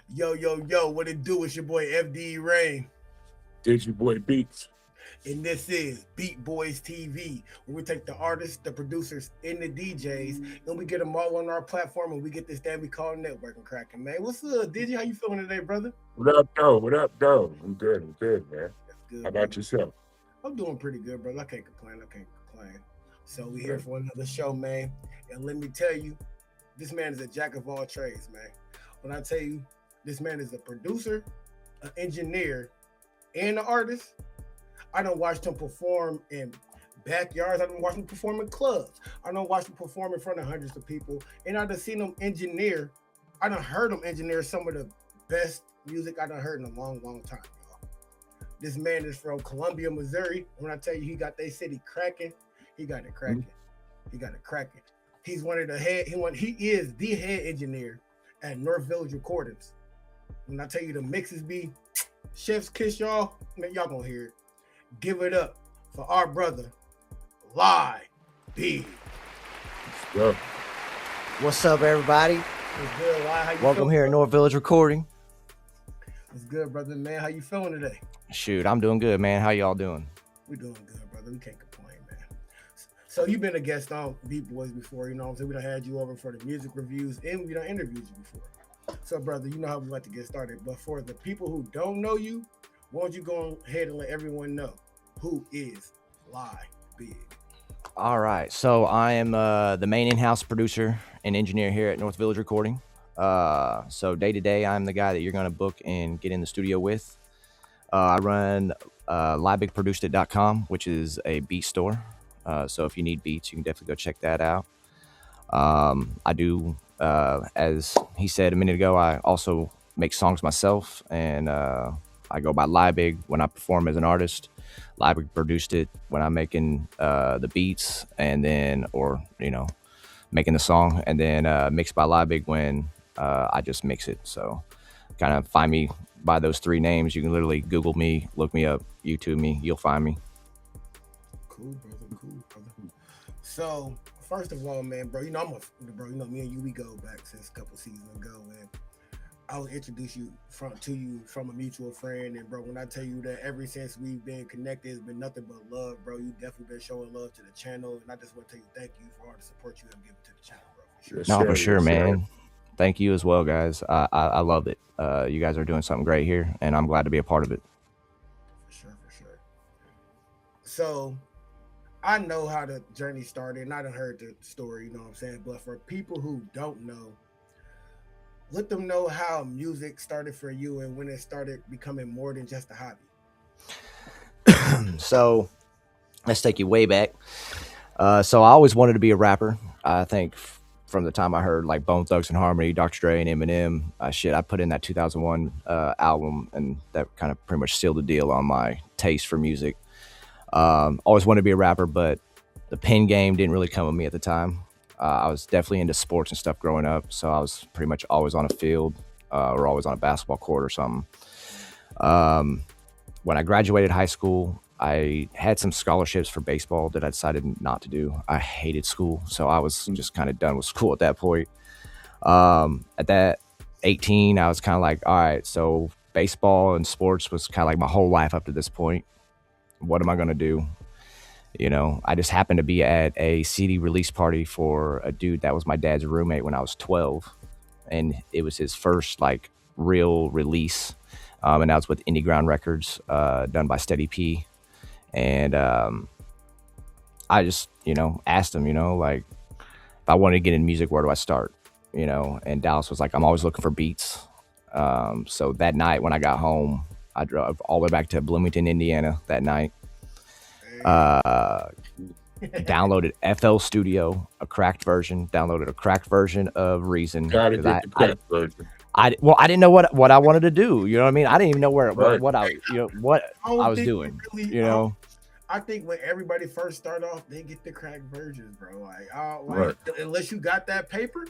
Yo, yo, yo, what it do? It's your boy FD Rain. Boy Beats. And this is BeatBoyz TV, where we take the artists, the producers, and the DJs, and we get them all on our platform, and we get this thing we call networking cracking, man. What's up, DJ? How you feeling today, brother? What up, though? What up, though? I'm good. I'm good, man. That's How good, about brother. yourself? I'm doing pretty good, brother. I can't complain. I can't complain. So we here Right. for another show, man. And let me tell you, this man is a jack of all trades, man. When I tell you, this man is a producer, an engineer, and an artist. I don't watch him perform in backyards. I don't watch him perform in clubs. I don't watch him perform in front of hundreds of people. And I done seen him engineer. I done heard him engineer some of the best music I done heard in a long, long time, y'all. This man is from Columbia, Missouri. When I tell you he got their city cracking, he got it Mhm. cracking. He got it cracking. He's one of the head. He is the head engineer at North Village Recordings. When I tell you the mixes be chef's kiss, y'all, man, y'all gonna hear it. Give it up for our brother, Lie B. Well, What's up, everybody? What's good, Lie? How you Welcome feeling, here at brother? North Village Recording. What's good, brother, man? How you feeling today? Shoot, I'm doing good, man. How y'all doing? We doing good, brother. We can't complain, man. So you've been a guest on BeatBoyz before, you know what I'm saying? We done had you over for the music reviews and we done interviewed you before. So, brother, you know how we like to get started. But for the people who don't know you, why don't you go ahead and let everyone know who is Lie Big? All right. So I am the main in-house producer and engineer here at North Village Recording. So day to day, I'm the guy that you're going to book and get in the studio with. I run liebigproducedit.com, which is a beat store. So if you need beats, you can definitely go check that out. I do, as he said a minute ago, I also make songs myself, and I go by Liebig when I perform as an artist. Liebig produced it when I'm making the beats, and then, or making the song, and then mixed by Liebig when I just mix it. So, kind of find me by those three names. You can literally Google me, look me up, YouTube me, you'll find me. Cool, brother. Cool, brother. So, first of all, man, bro, bro, me and you, we go back since a couple seasons ago, and I will introduce to you from a mutual friend. And bro, when I tell you that ever since we've been connected, it's been nothing but love, bro. You definitely been showing love to the channel, and I just want to tell you thank you for all the support you have given to the channel, bro. For sure. yes, No, for sir. sure, Yes, sir. man. Thank you as well, guys. I love it. You guys are doing something great here, and I'm glad to be a part of it. For sure, for sure. So I know how the journey started, and I done heard the story, you know what I'm saying? But for people who don't know, let them know how music started for you and when it started becoming more than just a hobby. So let's take you way back. So I always wanted to be a rapper. I think from the time I heard like Bone Thugs and Harmony, Dr. Dre, and Eminem, I put in that 2001 album, and that kind of pretty much sealed the deal on my taste for music. Always wanted to be a rapper, but the pen game didn't really come with me at the time. I was definitely into sports and stuff growing up, so I was pretty much always on a field or always on a basketball court or something. When I graduated high school, I had some scholarships for baseball that I decided not to do. I hated school, so I was just kind of done with school at that point. At that 18, I was kind of like, all right, so baseball and sports was kind of like my whole life up to this point. What am I going to do? I just happened to be at a CD release party for a dude that was my dad's roommate when I was 12. And it was his first like real release. And that was with Indie Ground Records, done by Steady P. And I just, asked him, like if I wanted to get in music, where do I start? And Dallas was like, I'm always looking for beats. So that night when I got home, I drove all the way back to Bloomington, Indiana that night. Downloaded FL Studio, a cracked version. Downloaded a cracked version of Reason. Gotta 'cause get the crack version. I didn't know what I wanted to do. You know what I mean? I didn't even know Right. what what I don't I was think you doing. really, You know? I think when everybody first start off, they get the cracked versions, bro. Like Right. unless you got that paper.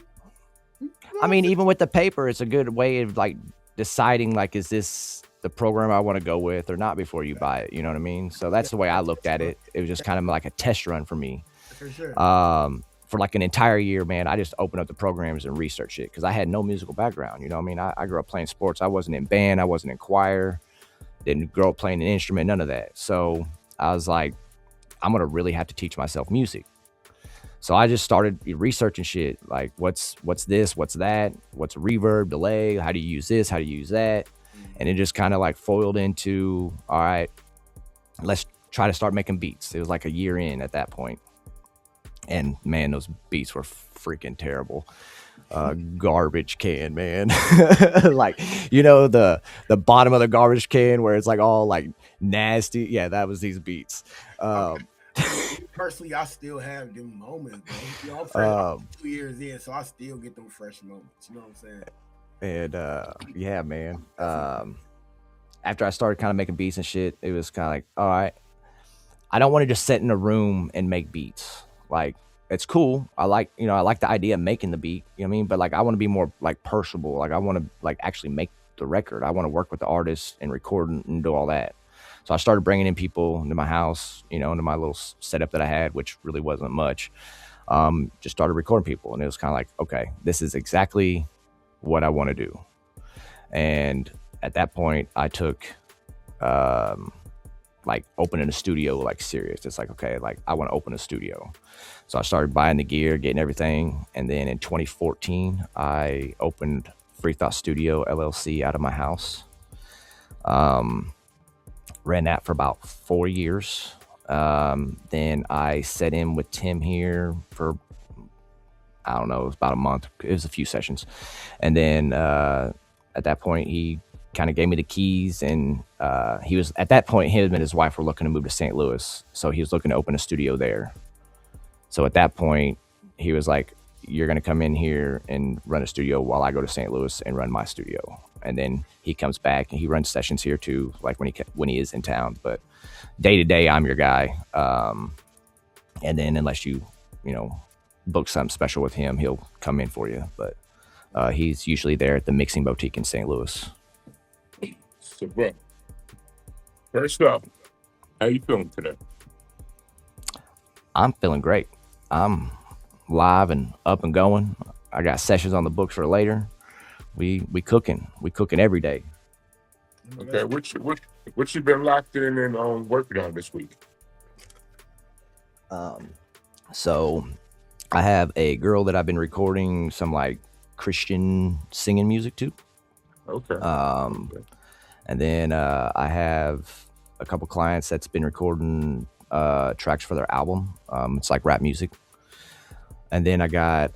I mean, even with the paper, it's a good way of like deciding like, is this the program I want to go with or not before you buy it? You know what I mean? So that's the way I looked at it. It was just kind of like a test run for me. For sure. for like an entire year, man, I just opened up the programs and researched it because I had no musical background. You know what I mean? I grew up playing sports. I wasn't in band. I wasn't in choir. Didn't grow up playing an instrument, none of that. So I was like, I'm going to really have to teach myself music. So I just started researching shit like what's this, what's that, what's reverb, delay, how do you use this, how do you use that? And it just kind of like foiled into, all right, let's try to start making beats. It was like a year in at that point. And man, those beats were freaking terrible. Garbage can, man. Like, you know, the bottom of the garbage can where it's like all like nasty. Yeah, that was these beats. Personally, I still have them moments, bro. You know, I'm fresh 2 years in, so I still get them fresh moments. You know what I'm saying? And yeah, man. After I started kind of making beats and shit, it was kind of like, all right, I don't want to just sit in a room and make beats. Like, it's cool. I like the idea of making the beat, you know what I mean? But like, I want to be more like personable. Like, I want to like actually make the record. I want to work with the artist and record and do all that. So I started bringing in people into my house, you know, into my little setup that I had, which really wasn't much. Just started recording people, and it was kind of like, okay, this is exactly what I want to do. And at that point, I took like opening a studio like serious. It's like, okay, like I want to open a studio. So I started buying the gear, getting everything. And then in 2014, I opened Free Thought Studio LLC out of my house. Ran that for about 4 years. Then I set in with Tim here for, I don't know, it was about a month. It was a few sessions. And then at that point, he kind of gave me the keys. And he was, at that point, him and his wife were looking to move to St. Louis. So he was looking to open a studio there. So at that point, he was like, you're going to come in here and run a studio while I go to St. Louis and run my studio. And then he comes back and he runs sessions here too, like when he is in town. But day to day, I'm your guy. And then unless you book something special with him, he'll come in for you. But he's usually there at the Mixing Boutique in St. Louis. So, bro, first off, how you feeling today? I'm feeling great. I'm live and up and going. I got sessions on the books for later. We cooking every day. Okay, what you been locked in and working on this week? So I have a girl that I've been recording some like Christian singing music to. Okay. And then I have a couple clients that's been recording tracks for their album. It's like rap music. And then I got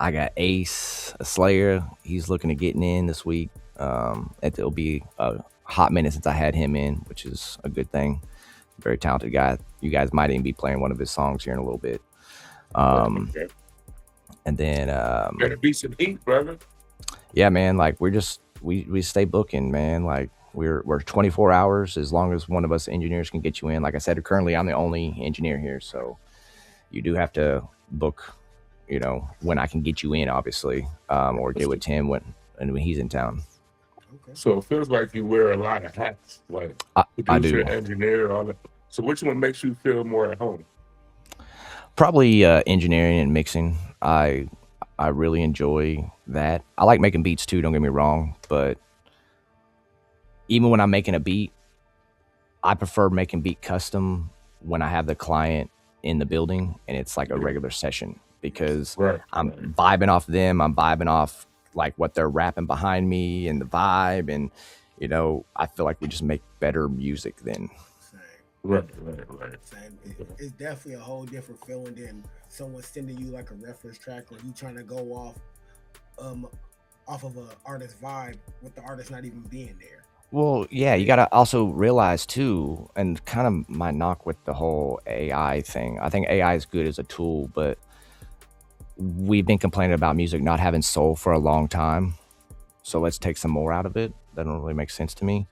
I got Ace, a Slayer. He's looking at getting in this week. It'll be a hot minute since I had him in, which is a good thing. Very talented guy. You guys might even be playing one of his songs here in a little bit. Okay. And then Better be some heat, brother. yeah, man, like we stay booking, man. Like we're 24 hours as long as one of us engineers can get you in. Like I said, currently I'm the only engineer here, so you do have to book, when I can get you in, obviously, or get with Tim when he's in town. Okay. So it feels like you wear a lot of hats, like I do. producer, engineer, all that. So which one makes you feel more at home? Probably engineering and mixing. I really enjoy that. I like making beats too, don't get me wrong, but even when I'm making a beat, I prefer making beat custom when I have the client in the building and it's like a regular session, because I'm vibing off them. I'm vibing off like what they're rapping behind me and the vibe, and I feel like we just make better music then. Right. Same. It's definitely a whole different feeling than someone sending you like a reference track, or you trying to go off of an artist vibe with the artist not even being there. Well, yeah, you got to also realize too, and kind of my knock with the whole AI thing. I think AI is good as a tool, but we've been complaining about music not having soul for a long time. So let's take some more out of it. That don't really make sense to me.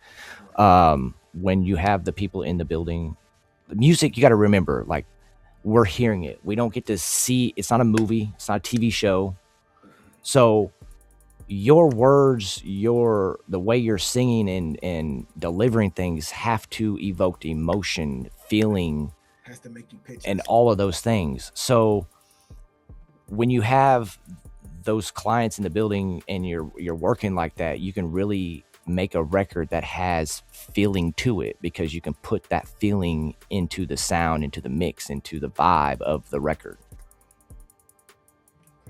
When you have the people in the building, the music, you got to remember, like, we're hearing it. We don't get to see, it's not a movie, it's not a TV show. So your words, the way you're singing and delivering things have to evoke emotion, feeling, Has to make you pitch and all of those things. So when you have those clients in the building and you're working like that, you can really make a record that has feeling to it, because you can put that feeling into the sound, into the mix, into the vibe of the record.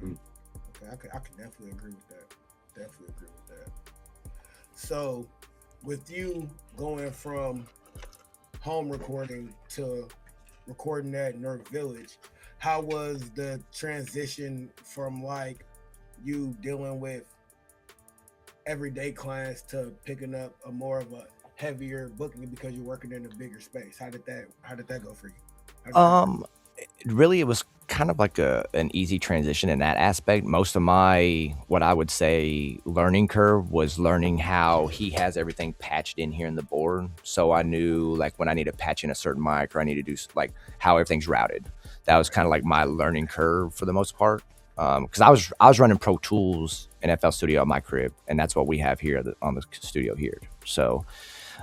Okay, I can definitely agree with that. Definitely agree with that. So, with you going from home recording to recording at North Village, how was the transition from like you dealing with everyday clients to picking up a more of a heavier booking because you're working in a bigger space? How did that go for you? Really, it was kind of like an easy transition in that aspect. Most of my, what I would say, learning curve was learning how he has everything patched in here in the board. So I knew like when I need to patch in a certain mic, or I need to do like how everything's routed. That was kind of like my learning curve for the most part. Because I was running Pro Tools and FL Studio at my crib, and that's what we have here on the studio here. So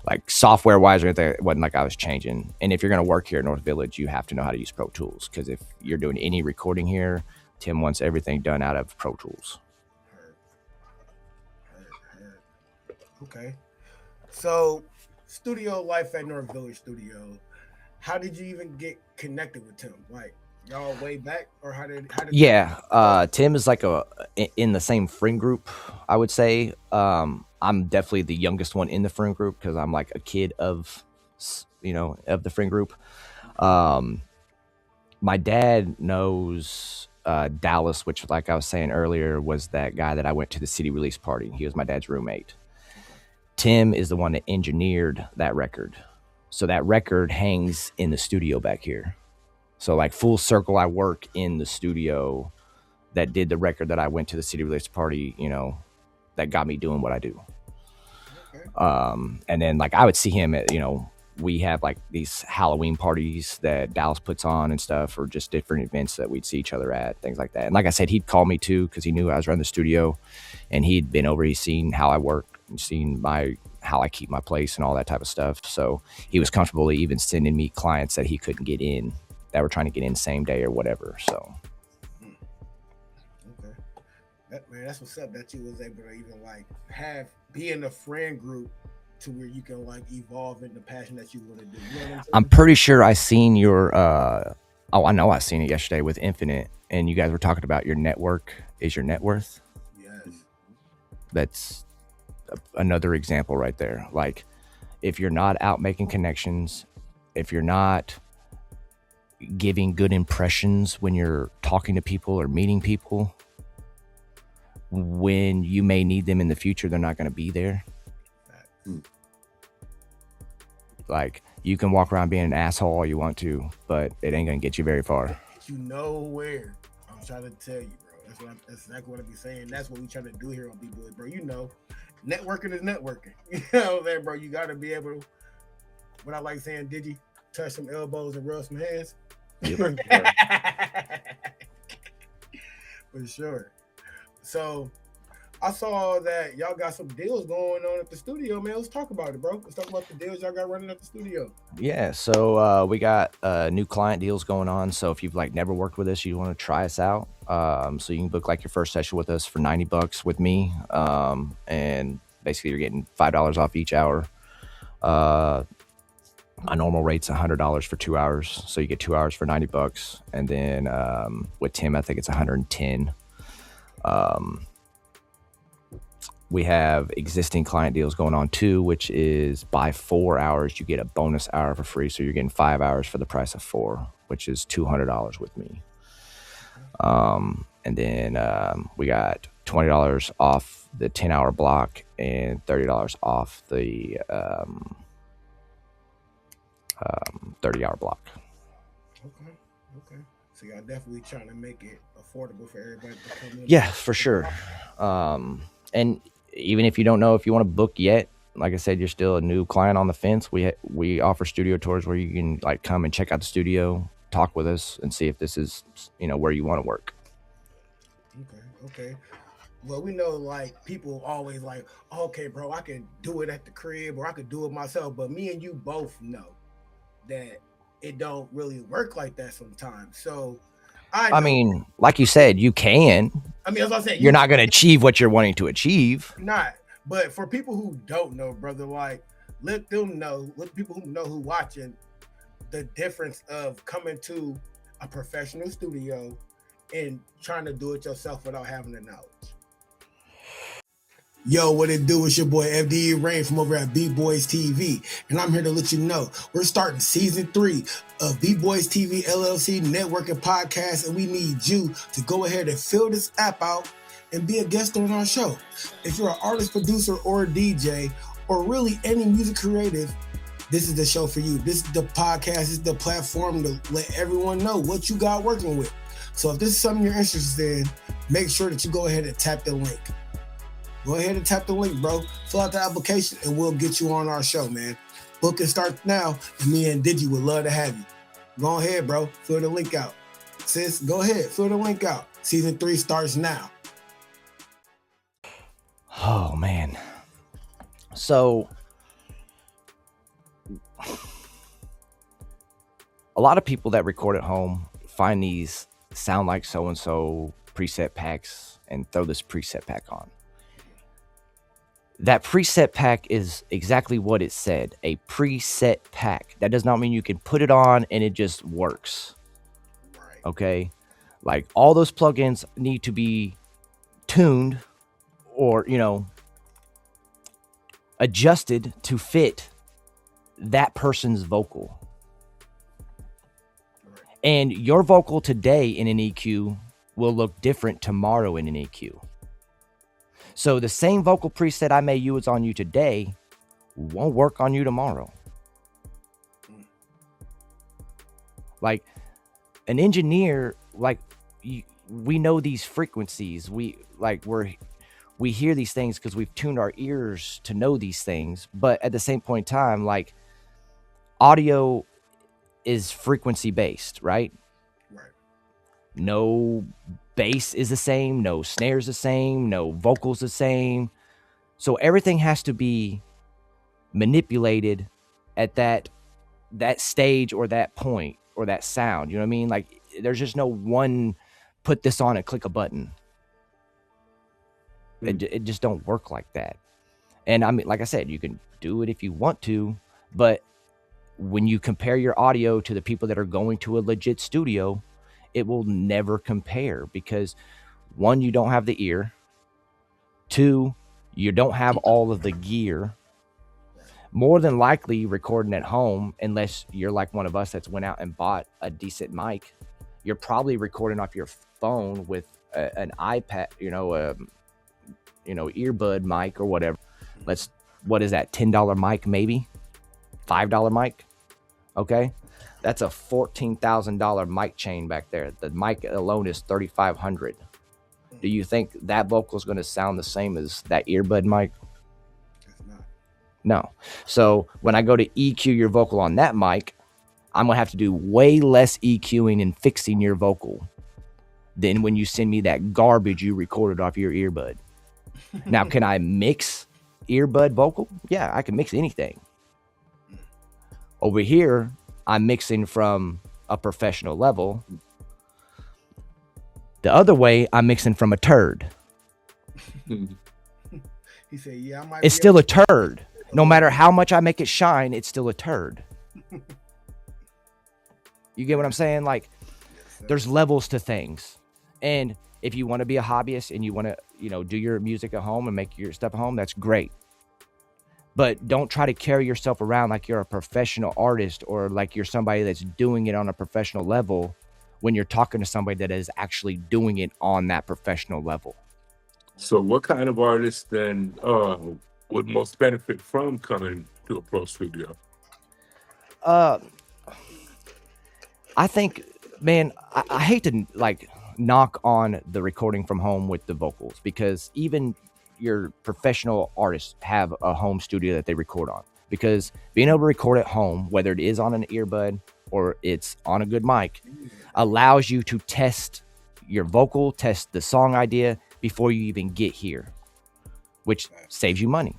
like software wise, it wasn't like I was changing. And if you're going to work here at North Village, you have to know how to use Pro Tools, because if you're doing any recording here, Tim wants everything done out of Pro Tools. Heard. Okay. So, studio life at North Village Studio. How did you even get connected with Tim? Like y'all way back, or how did? Yeah, Tim is like in the same friend group, I would say. I'm definitely the youngest one in the friend group, because I'm like a kid of the friend group. My dad knows Dallas, which, like I was saying earlier, was that guy that I went to the city release party. He was my dad's roommate. Tim is the one that engineered that record. So that record hangs in the studio back here. So like full circle, I work in the studio that did the record that I went to the city release party, that got me doing what I do. Okay. And then like I would see him at, we have like these Halloween parties that Dallas puts on and stuff, or just different events that we'd see each other at, things like that. And like I said, he'd call me too, because he knew I was running the studio, and he'd been over, he's seen how I work and seen how I keep my place and all that type of stuff. So he was comfortable even sending me clients that he couldn't get in, that were trying to get in same day or whatever. So. Okay. Man, that's what's up, that you was able to even like be in a friend group to where you can like evolve in the passion that you want to do. You know what I'm saying? I'm pretty sure I seen your I know I seen it yesterday with Infinite, and you guys were talking about your network is your net worth. Yes. That's another example right there. Like, if you're not out making connections, if you're not giving good impressions when you're talking to people or meeting people, when you may need them in the future, they're not going to be there. Like, you can walk around being an asshole all you want to, but it ain't going to get you very far. You know where. I'm trying to tell you, bro. That's exactly what I be saying. That's what we try to do here on BeatBoyz, bro. Networking is networking. You know what I'm saying, bro? You got to be able to, what I like saying, did you touch some elbows and rub some hands? Yep. For sure. So I saw that y'all got some deals going on at the studio, man. Let's talk about it, bro. Let's talk about the deals y'all got running at the studio. Yeah, so we got new client deals going on. So if you've like never worked with us, you want to try us out. So you can book like your first session with us for $90 with me, and basically you're getting $5 off each hour. My normal rate's $100 for 2 hours, so you get 2 hours for $90, and then with Tim, I think it's $110. We have existing client deals going on too, which is by 4 hours, you get a bonus hour for free. So you're getting 5 hours for the price of 4, which is $200 with me. And then we got $20 off the 10-hour block and $30 off the 30-hour block. Okay. So y'all definitely trying to make it affordable for everybody to come in. Yeah, for sure. And even if you don't know if you want to book yet, like I said, you're still a new client on the fence. We offer studio tours where you can like come and check out the studio, talk with us, and see if this is where you want to work. Okay. Well, we know like people always like, okay, bro, I can do it at the crib or I could do it myself. But me and you both know that it don't really work like that sometimes. So I I know. mean, like you said, you can. I mean, as I said, You're not going to achieve what you're wanting to achieve. not. But for people who don't know, brother, like let them know, let people who know who watching the difference of coming to a professional studio and trying to do it yourself without having the knowledge. Yo, what it do? It's your boy FDE Rain from over at BeatBoyz TV, and I'm here to let you know we're starting season 3 of BeatBoyz TV LLC networking podcast, and we need you to go ahead and fill this app out and be a guest on our show. If you're an artist, producer, or a DJ, or really any music creative, this is the show for you. This is the podcast, this is the platform to let everyone know what you got working with. So if this is something you're interested in, make sure that you go ahead and tap the link. Go ahead and tap the link, bro. Fill out the application and we'll get you on our show, man. Book and start now, and me and Digi would love to have you. Go ahead, bro. Fill the link out. Sis, go ahead. Fill the link out. Season 3 starts now. Oh, man. So, a lot of people that record at home find these sound like so-and-so preset packs and throw this preset pack on. That preset pack is exactly what it said, a preset pack. That does not mean you can put it on and it just works. Right. Okay? Like, all those plugins need to be tuned or, adjusted to fit that person's vocal. Right. And your vocal today in an EQ will look different tomorrow in an EQ. So the same vocal preset I may use on you today won't work on you tomorrow. Like an engineer, like we know these frequencies. We hear these things because we've tuned our ears to know these things. But at the same point in time, like audio is frequency based, right? Right. No bass is the same, no snares the same, no vocals the same. So everything has to be manipulated at that stage or that point or that sound. You know what I mean? Like there's just no one put this on and click a button. It just don't work like that. And I mean, like I said, you can do it if you want to, but when you compare your audio to the people that are going to a legit studio, it will never compare because 1, you don't have the ear. 2, you don't have all of the gear. More than likely recording at home, unless you're like one of us that's went out and bought a decent mic, you're probably recording off your phone with an iPad, earbud mic or whatever. What is that? $10 mic, maybe $5 mic. Okay. That's a $14,000 mic chain back there. The mic alone is $3,500. Do you think that vocal is going to sound the same as that earbud mic? It's not. No. So when I go to EQ your vocal on that mic, I'm going to have to do way less EQing and fixing your vocal than when you send me that garbage you recorded off your earbud. Now, can I mix earbud vocal? Yeah, I can mix anything. Over here, I'm mixing from a professional level. The other way, I'm mixing from a turd. He said, "Yeah, I might." It's still a turd. No matter how much I make it shine, it's still a turd. You get what I'm saying? Like, there's levels to things. And if you want to be a hobbyist and you want to, do your music at home and make your stuff at home, that's great. But don't try to carry yourself around like you're a professional artist or like you're somebody that's doing it on a professional level when you're talking to somebody that is actually doing it on that professional level. So what kind of artists then would most benefit from coming to a pro studio? I think, man, I hate to knock on the recording from home with the vocals because even your professional artists have a home studio that they record on, because being able to record at home, whether it is on an earbud or it's on a good mic, allows you to test your vocal, test the song idea, before you even get here, which saves you money.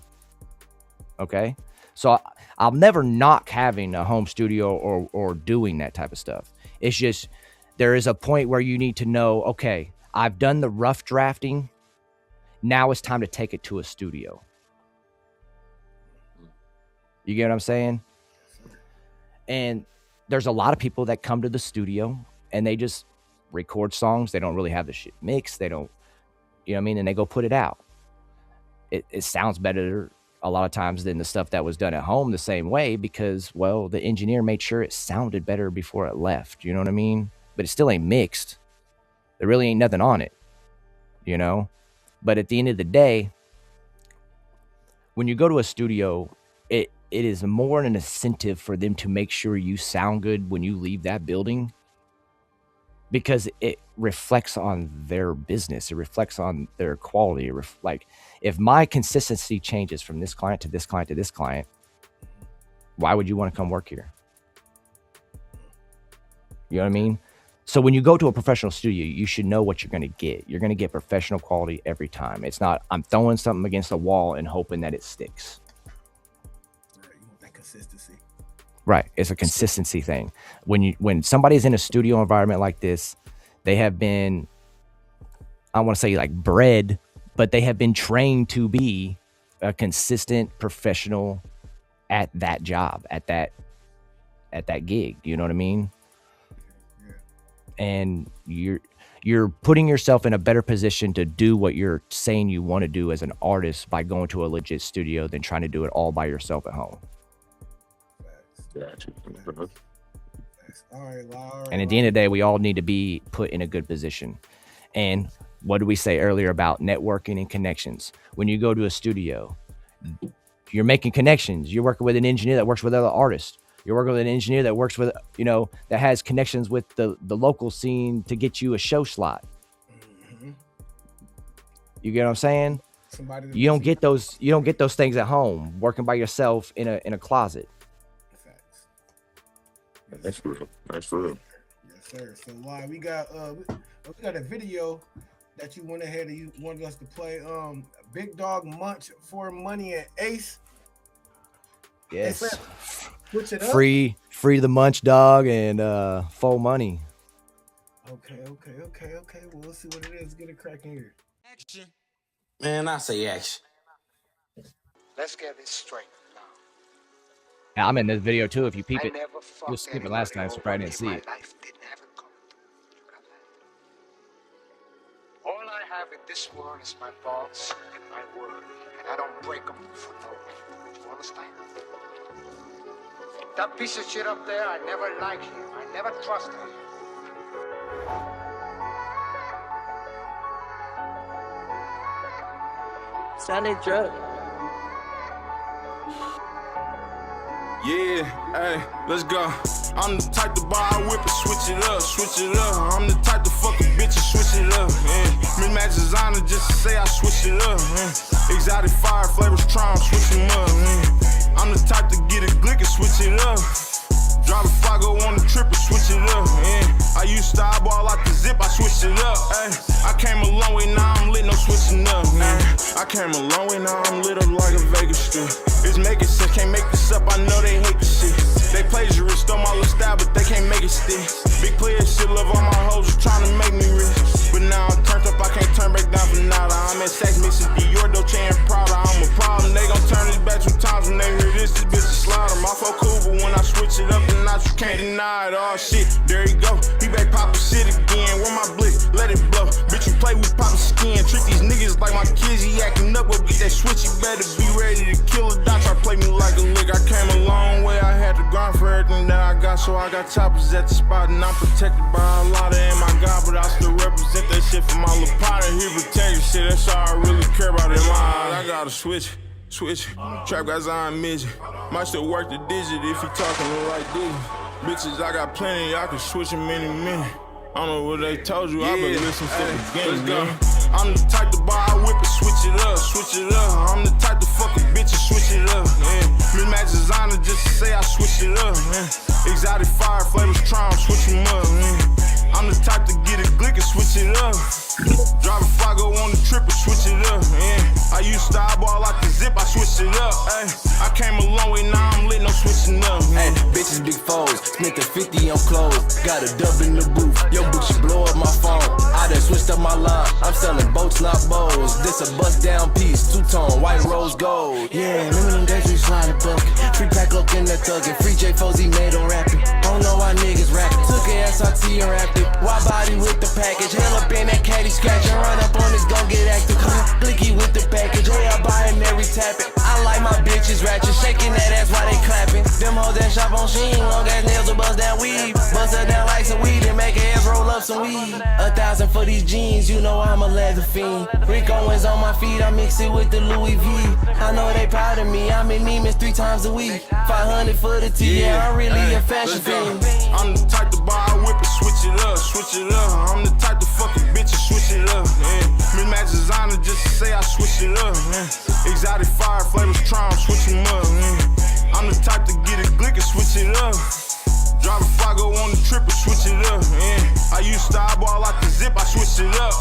Okay. So I'll never knock having a home studio or doing that type of stuff. It's just, there is a point where you need to know, okay, I've done the rough drafting. Now it's time to take it to a studio. You get what I'm saying? And there's a lot of people that come to the studio and they just record songs. They don't really have the shit mixed. They don't, you know what I mean? And they go put it out. It sounds better a lot of times than the stuff that was done at home the same way because, well, the engineer made sure it sounded better before it left. You know what I mean? But it still ain't mixed. There really ain't nothing on it, you know? But at the end of the day, when you go to a studio, it is more an incentive for them to make sure you sound good when you leave that building because it reflects on their business. It reflects on their quality. Like if my consistency changes from this client to this client to this client, why would you want to come work here? You know what I mean? So when you go to a professional studio, you should know what you're going to get. You're going to get professional quality every time. It's not, I'm throwing something against a wall and hoping that it sticks. Right, you want that consistency. Right. It's a consistency thing. When somebody's in a studio environment like this, they have been, I don't want to say like bred, but they have been trained to be a consistent professional at that job, at that gig. You know what I mean? Yeah. And you're putting yourself in a better position to do what you're saying you want to do as an artist by going to a legit studio than trying to do it all by yourself at home. Gotcha. All right, Laura. And at the end of the day, we all need to be put in a good position. And what did we say earlier about networking and connections? When you go to a studio, you're making connections. You're working with an engineer that works with other artists. You're working with an engineer that works with, you know, that has connections with the local scene to get you a show slot. Mm-hmm. You get what I'm saying? You don't get those things at home working by yourself in a closet. That's real. That's real. Yes, sir. So we got a video that you went ahead and you wanted us to play. Big Dog Munch for Money and Ace. Yes. Switch it up. Free the Munch Dog and full money. Okay. Well, let's see what it is. Get it cracking here. Action. Man, I say action. Let's get this straight now. Yeah, I'm in this video too. If you peep it, you you skipped it last time, so probably didn't see it. Life didn't have it come. All I have in this world is my thoughts and my word, and I don't break them for no one. You understand? That piece of shit up there, I never liked him. I never trusted him. Sounded drunk. Yeah, hey, let's go. I'm the type to buy a whip and switch it up, I'm the type to fuck a bitch and switch it up, yeah. Mismatch designer just to say I switch it up, yeah. Exotic fire flavors, try, I'm switching them up, yeah. I'm the type to get a glick and switch it up. Drive a Fago on the trip and switch it up, yeah. I used to eyeball out the zip, I switched it up, hey. I came a long way, now I'm lit, no switching up, man. I came a long way, now I'm lit up like a Vegas strip. It's making sense, can't make this up, I know they hate the shit. They plagiarists, stole my little style, but they can't make it stick. Big player shit, love all my hoes, just trying to make me rich. But now I'm turned up, I can't turn back down for nada. I'm at sex mixes, Dior, Dolce, and Prada. I'm a problem, they gon' turn this back sometimes when they hear this bitch is slaughter. My folk cool, but when I switch it up, then you can't deny it. Oh shit, there you go, he back poppin' shit again. Where my blick, let it blow. Bitch, you play with poppin' skin. Treat these niggas like my kids, he acting up, go get that switch, you better be ready to kill a dot. Try play me like a lick, I came a long way, I had to grind for everything that I got, so I got choppers at the spot, and I'm protected by a lot of my God, but I still represent that shit for my little partner. He protected shit, that's all I really care about in my eyes. I gotta switch. Trap guys I'm midget. Might still work the digit if he talking the right digit. Bitches, I got plenty, I can switch them any minute. I don't know what they told you, I've been listening to the beginning. I'm the type to buy a whip and switch it up, I'm the type to fuck a bitch and switch it up, yeah. Mismatch designer just to say I switch it up, yeah. Exotic fire flavors, try, I'm switching them up, yeah. I'm the type to get a glick and switch it up. Drive a Fago on the trip 50 on clothes. Got a dub in the booth. Yo, bitch, you blow up my phone. I done switched up my line. I'm selling boats, not bows. This a bust down piece, two-tone, white rose gold. Yeah, remember them days we slide a bucket. Free pack look in the thuggin'. Free J Fozy made on rapping. Don't know why niggas rapping. Took a SRT and wrapped it. Why body with the package? Hell up in that caddy scratch and run up on this, gon' get active. Blicky with the package. Hey, I buy and every tap it. I like my bitches ratchet, shaking that ass while they clapping. Them hoes that shop on Sheen, long ass nails will bust down weed. Bust her down like some weed and make her ass roll up some weed. 1,000 for these jeans, you know I'm a leather fiend. Rick Owens on my feet, I mix it with the Louis V. I know they proud of me, I'm in Neiman's 3 times a week. 500 for the T, yeah, I'm really a fashion fiend. I'm the type to buy a whip and switch it up, switch it up. I'm the type to fuck a bitch and switch it up. Mismatch designer just to say I switch it up. Exotic fire flavors, try 'em, switch 'em up. I'm the type to get a glick and switch it up. Drive a Fago on the trip and switch it up. I used to eyeball out the zip, I switched it up.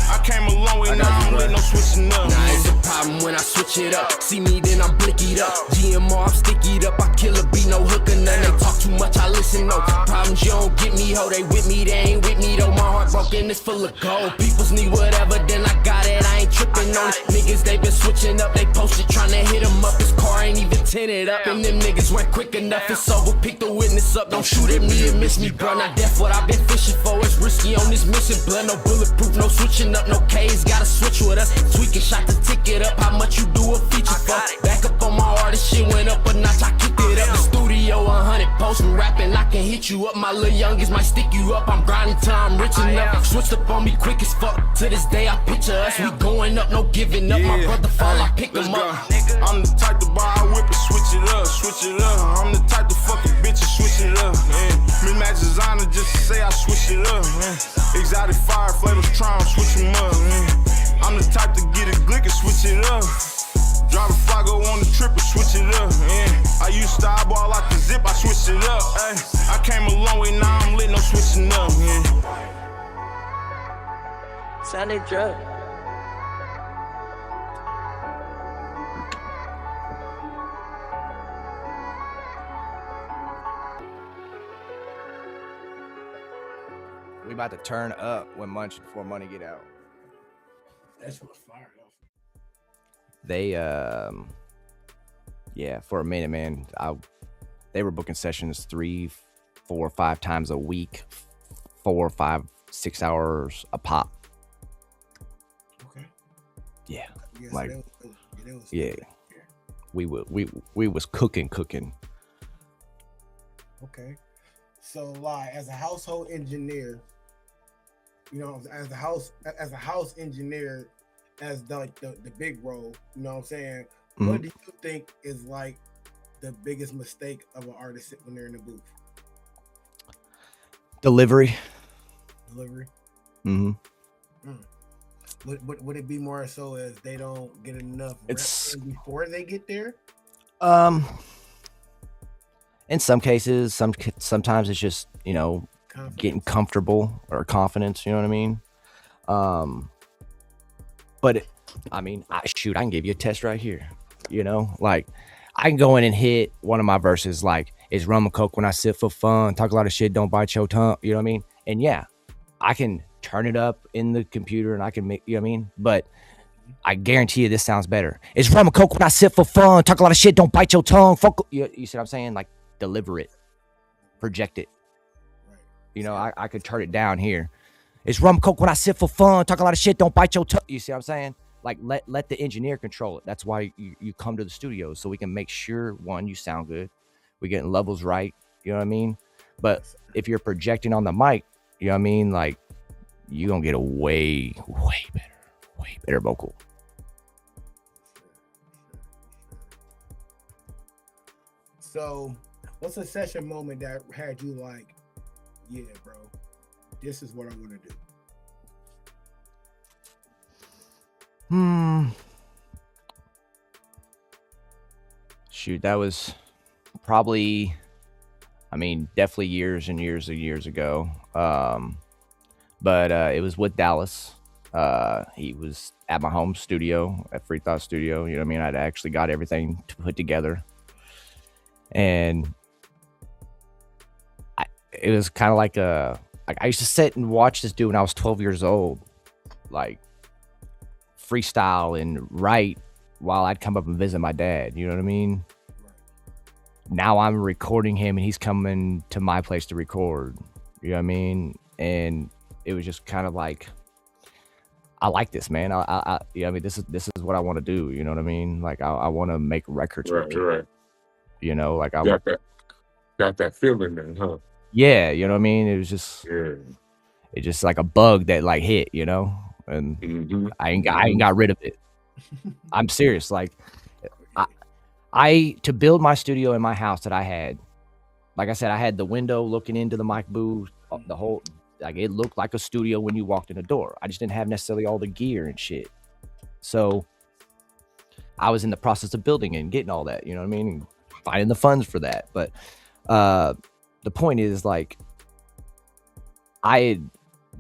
I came a long way, now I'm lit, no switching up. Nah, it's a problem when I switch it up. See me, then I'm blickied up. GMR, I'm stickied up. I kill a beat, no hooker, none. They talk too much, I listen, no. Problems, you don't get me, ho. They with me, they ain't with me, though. My heart broken, it's full of gold. Peoples need whatever, then I got it. I ain't tripping on it. Niggas, they been switching up. They posted trying to hit them up. His car ain't even tinted up. And them niggas went quick enough. It's over, pick the witness up. Don't shoot at me and miss me, bro. Not death, what I've been fishing for. It's risky on this mission, blood. No bulletproof, no switching up, no K's. Gotta switch with us. Tweaking, shot the ticket up. How much you do a feature for? Back up on my artist, shit went up a notch. I kicked it up. The studio 100, posting, rapping. I can hit you up. My little youngest might stick you up. I'm grinding till I'm rich enough. Switched up on me quick as fuck. To this day, I picture us. We going up, no giving up. My brother fall, I pick him up. I'm the type to buy a whip and switch it up, switch it up. I'm the type to fuck a bitch and switch it up. Mismatch designer just to say I switch it up. Exotic fire flavors, try 'em, switch 'em up. I'm the type to get a glick and switch it up. Drive a Fago on the trip and switch it up. I used to eyeball out the zip, I switched it up. I came a long way, now I'm lit, no switching up. Sound they drug. We about to turn up when Munch before money get out. That's what's fired off. They yeah, for a minute, man. They were booking sessions 3, 4, 5 times a week, 4, 5, 6 hours a pop. Okay. Yeah. Yes, Like, they was yeah. We was cooking. Okay. So like as a household engineer, you know, as a house engineer, as the big role, you know what I'm saying? Mm-hmm. What do you think is like the biggest mistake of an artist when they're in the booth? Delivery. Mm. Would it be more so as they don't get enough reps before they get there? In some cases, sometimes it's just, you know, getting comfortable or confidence, you know what I mean? But I mean, I can give you a test right here, you know? Like, I can go in and hit one of my verses, like, it's rum and coke when I sip for fun, talk a lot of shit, don't bite your tongue, you know what I mean? And yeah, I can turn it up in the computer and I can make, you know what I mean? But I guarantee you this sounds better. It's rum and coke when I sip for fun, talk a lot of shit, don't bite your tongue, fuck, you see what I'm saying? Like, deliver it, project it. You know, I could turn it down here. It's rum coke when I sit for fun, talk a lot of shit, don't bite your tongue. You see what I'm saying? Like, let the engineer control it. That's why you come to the studio, so we can make sure, one, you sound good, we getting levels right, you know what I mean? But if you're projecting on the mic, you know what I mean? Like, you're gonna get a way better vocal. So what's a session moment that had you like, yeah, bro, this is what I want to do? Shoot, that was probably, I mean, definitely years and years ago. But it was with Dallas. He was at my home studio, at Free Thought Studio. You know what I mean? I'd actually got everything put together. And it was kind of like I used to sit and watch this dude when I was 12 years old, like freestyle and write while I'd come up and visit my dad. You know what I mean? Now I'm recording him and he's coming to my place to record. You know what I mean? And it was just kind of like, I like this, man. I mean, this is what I want to do. You know what I mean? Like I want to make records with people. Right. You know, like I got that feeling then, huh? Yeah, you know what I mean? It was just it's just like a bug that like hit, you know? And I ain't got rid of it. I'm serious. Like I to build my studio in my house that I had, like I said, I had the window looking into the mic booth, the whole, like it looked like a studio when you walked in the door. I just didn't have necessarily all the gear and shit. So I was in the process of building it and getting all that, you know what I mean? And finding the funds for that. But the point is, like, I had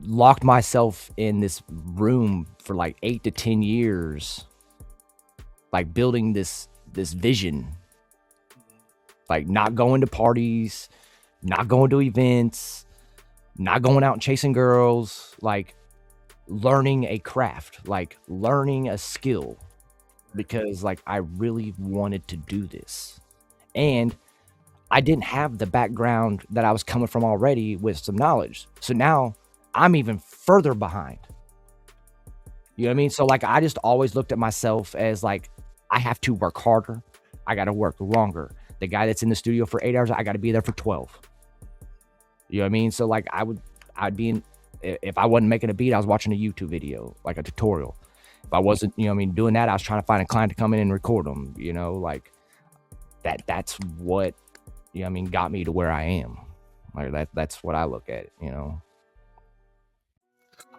locked myself in this room for like 8 to 10 years, like building this vision, like not going to parties, not going to events, not going out and chasing girls, like learning a craft, like learning a skill, because like I really wanted to do this. And I didn't have the background that I was coming from already with some knowledge. So now I'm even further behind. You know what I mean? So like, I just always looked at myself as like, I have to work harder. I got to work longer. The guy that's in the studio for 8 hours, I got to be there for 12. You know what I mean? So like I'd be in, if I wasn't making a beat, I was watching a YouTube video, like a tutorial. If I wasn't, you know what I mean, doing that, I was trying to find a client to come in and record them, you know, like that's what, you know what I mean, got me to where I am. Like that's what I look at, you know.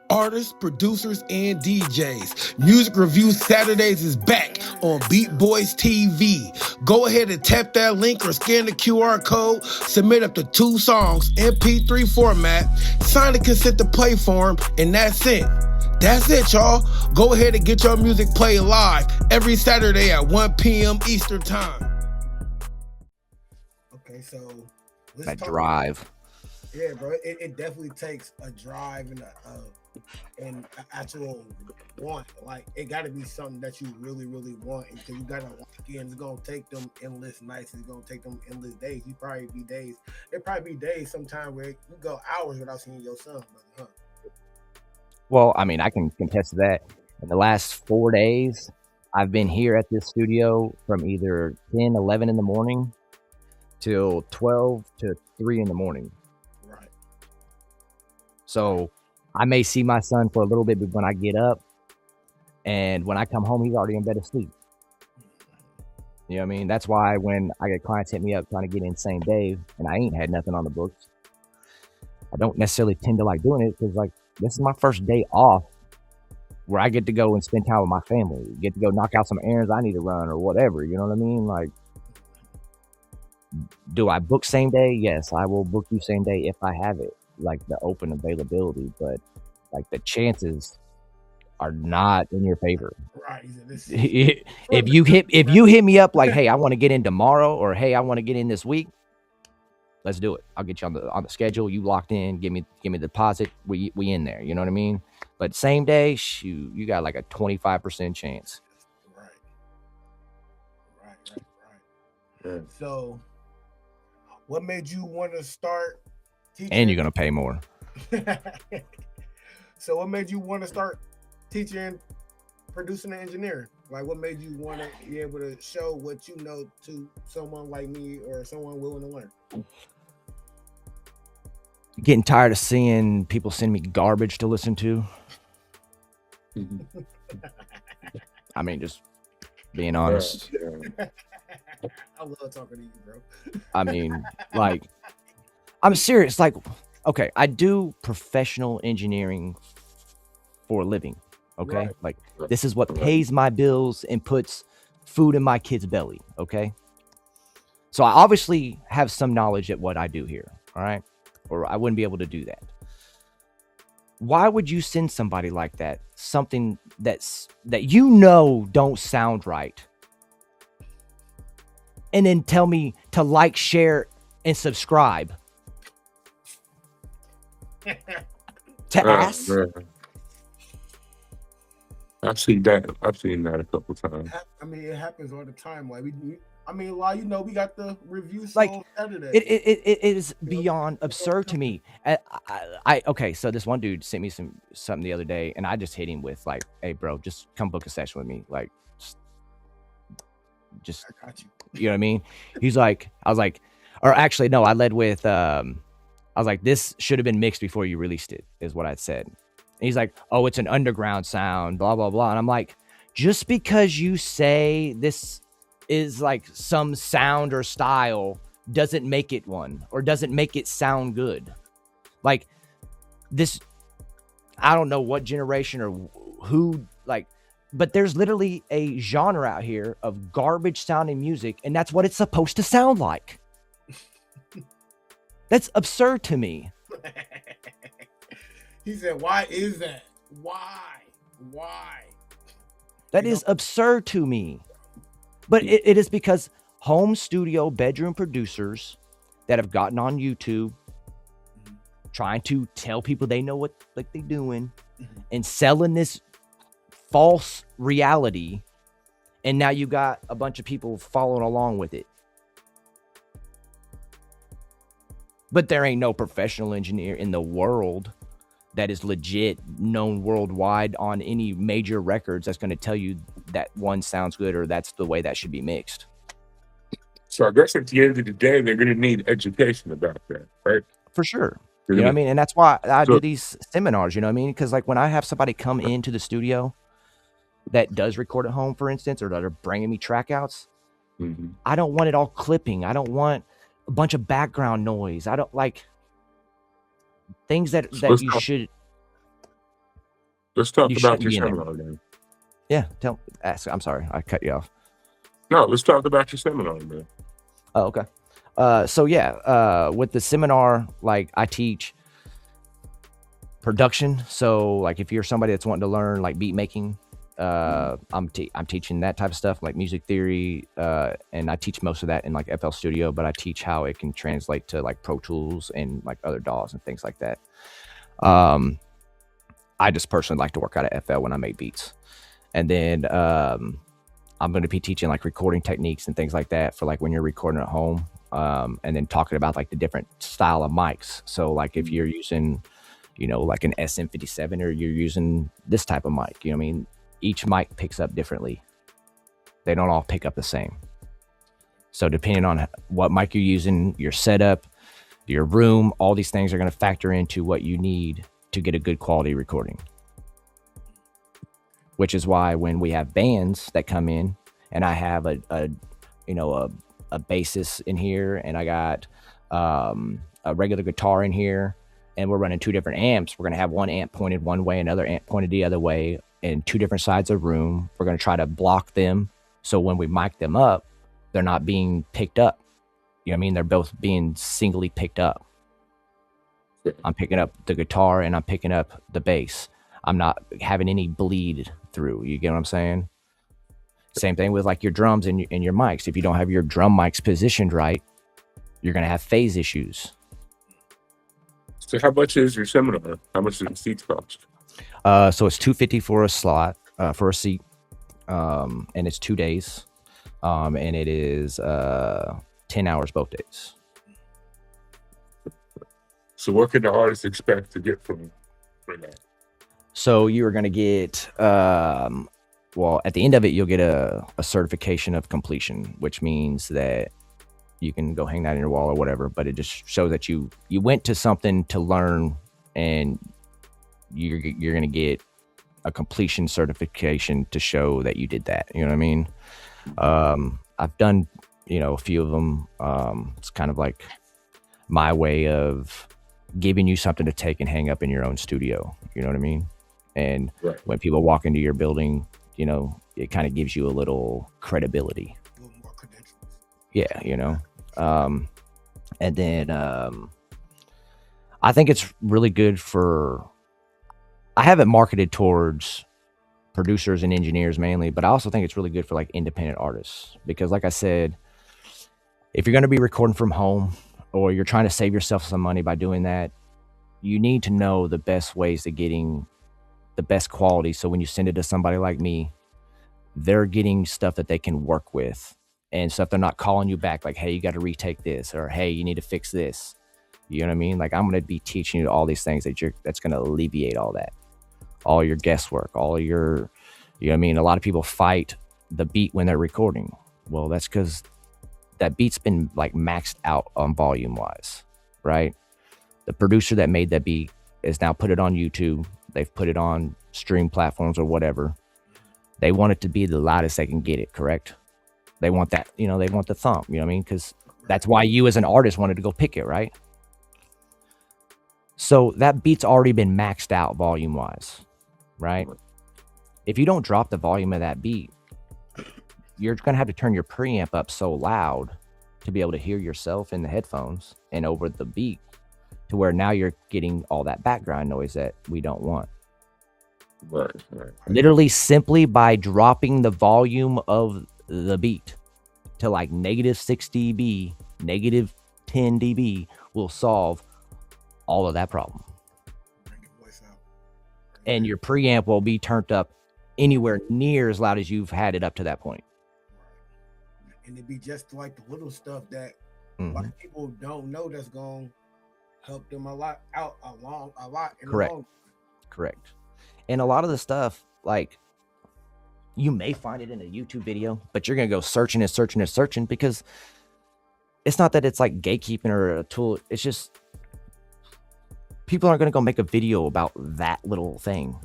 Artists, producers, and DJs. Music Review Saturdays is back on BeatBoyz TV. Go ahead and tap that link or scan the QR code. Submit up to 2 songs, MP3 format. Sign the consent to play form, and that's it. That's it, y'all. Go ahead and get your music played live every Saturday at 1 p.m. Eastern Time. Okay, so that drive. Yeah, bro. It definitely takes a drive and an actual want. Like it got to be something that you really, really want, and you got to walk in. It's gonna take them endless nights. It's gonna take them endless days. There probably be days sometime where you go hours without seeing your son, brother, huh? Well, I mean, I can contest that. In the last 4 days, I've been here at this studio from either 10, 11 in the morning till 12 to 3 in the morning. Right. So I may see my son for a little bit when I get up, and when I come home, he's already in bed asleep. You know what I mean? That's why when I get clients hit me up trying to get in same day, and I ain't had nothing on the books, I don't necessarily tend to like doing it, because like this is my first day off where I get to go and spend time with my family, get to go knock out some errands I need to run or whatever. You know what I mean? Like, do I book same day? Yes, I will book you same day if I have it, like the open availability, but like the chances are not in your favor. Right. If you hit me up like, hey, I want to get in tomorrow, or hey, I want to get in this week, let's do it. I'll get you on the schedule. You locked in. Give me the deposit. We in there. You know what I mean? But same day, shoot, you got like a 25% chance. Right. Yeah. So, what made you want to start teaching? And you're gonna pay more. So, what made you want to start teaching, producing, and engineering? Like, what made you want to be able to show what you know to someone like me or someone willing to learn? Getting tired of seeing people send me garbage to listen to. I mean, just being honest. I love talking to you, bro. I mean, like, I'm serious. Like, okay, I do professional engineering for a living. Okay, Right. like this is what pays my bills and puts food in my kid's belly. Okay, so I obviously have some knowledge at what I do here. All right, or I wouldn't be able to do that. Why would you send somebody like that something that you know don't sound right, and then tell me to like, share, and subscribe? to ask. Man. I've seen that a couple times. I mean, it happens all the time. Like we got the review Like, song Saturday. It is beyond absurd to me. Okay, so this one dude sent me something the other day, and I just hit him with like, "Hey, bro, just come book a session with me." Like, just I got you. you know what I mean? He's like, I was like, or actually, no, I led with, I was like, this should have been mixed before you released it, is what I said. And he's like, oh, it's an underground sound, blah, blah, blah. And I'm like, just because you say this is like some sound or style doesn't make it one, or doesn't make it sound good. Like this, I don't know what generation or who, like, but there's literally a genre out here of garbage sounding music, and that's what it's supposed to sound like. That's absurd to me. He said, why is that? Why? That is absurd to me. But it is because home studio bedroom producers that have gotten on YouTube trying to tell people they know what like they're doing and selling this false reality, and now you got a bunch of people following along with it. But there ain't no professional engineer in the world that is legit known worldwide on any major records that's going to tell you that one sounds good or that's the way that should be mixed. So I guess at the end of the day, they're going to need education about that, right? For sure. You know what I mean? And that's why I do these seminars, you know what I mean? Because like when I have somebody come into the studio that does record at home, for instance, or that are bringing me track outs, I don't want it all clipping. I don't want a bunch of background noise. I don't like things that you should. Let's talk about your seminar then. Yeah, I'm sorry, I cut you off. No, let's talk about your seminar, man. Oh, okay. So yeah, with the seminar, like I teach production. So like if you're somebody that's wanting to learn like beat making, I'm teaching that type of stuff, like music theory, and I teach most of that in like FL Studio, but I teach how it can translate to like Pro Tools and like other DAWs and things like that. I just personally like to work out of FL when I make beats. And then I'm going to be teaching like recording techniques and things like that for like when you're recording at home, and then talking about like the different style of mics. So like if you're using, you know, like an SM57 or you're using this type of mic, you know what I mean? Each mic picks up differently. They don't all pick up the same. So depending on what mic you're using, your setup, your room, all these things are going to factor into what you need to get a good quality recording. Which is why when we have bands that come in and I have a bassist in here and I got a regular guitar in here and we're running two different amps, we're going to have one amp pointed one way, another amp pointed the other way in two different sides of the room. We're going to try to block them. So when we mic them up, they're not being picked up. You know what I mean? They're both being singly picked up. I'm picking up the guitar and I'm picking up the bass. I'm not having any bleed through. You get what I'm saying? Same thing with like your drums and your mics. If you don't have your drum mics positioned right, you're going to have phase issues. So how much is your seminar? How much does the seats cost? So it's $250 for a slot, for a seat. And it's 2 days. And it is 10 hours both days. So what can the artist expect to get from that? So you are going to get, well, at the end of it, you'll get a certification of completion, which means that you can go hang that in your wall or whatever, but it just shows that you went to something to learn and you're going to get a completion certification to show that you did that. You know what I mean? I've done, a few of them. It's kind of like my way of giving you something to take and hang up in your own studio. You know what I mean? And when people walk into your building, it kind of gives you a little credibility. A little more credentials. Yeah, and then I think it's really good for, I have it marketed towards producers and engineers mainly, but I also think it's really good for like independent artists because like I said, if you're going to be recording from home or you're trying to save yourself some money by doing that, you need to know the best ways to getting the best quality. So when you send it to somebody like me, they're getting stuff that they can work with and stuff. They're not calling you back like, hey, you got to retake this, or hey, you need to fix this. You know what I mean? Like, I'm going to be teaching you all these things that's going to alleviate all that, all your guesswork, all your, you know what I mean? A lot of people fight the beat when they're recording. Well, that's because that beat's been like maxed out on volume wise, right? The producer that made that beat is now put it on YouTube. They've put it on stream platforms or whatever. They want it to be the loudest they can get it, correct? They want that, you know, they want the thump, you know what I mean? Because that's why you as an artist wanted to go pick it, right? So that beat's already been maxed out volume wise, right? If you don't drop the volume of that beat, you're going to have to turn your preamp up so loud to be able to hear yourself in the headphones and over the beat, to where now you're getting all that background noise that we don't want. Right. Literally simply by dropping the volume of the beat to like -6 dB, -10 dB will solve all of that problem. And your preamp will be turned up anywhere near as loud as you've had it up to that point. And it'd be just like the little stuff that a lot of people don't know that's going to help them a lot in Correct. the long. Correct. And a lot of the stuff, like, you may find it in a YouTube video, but you're going to go searching and searching and searching, because it's not that it's like gatekeeping or a tool. It's just people aren't going to go make a video about that little thing.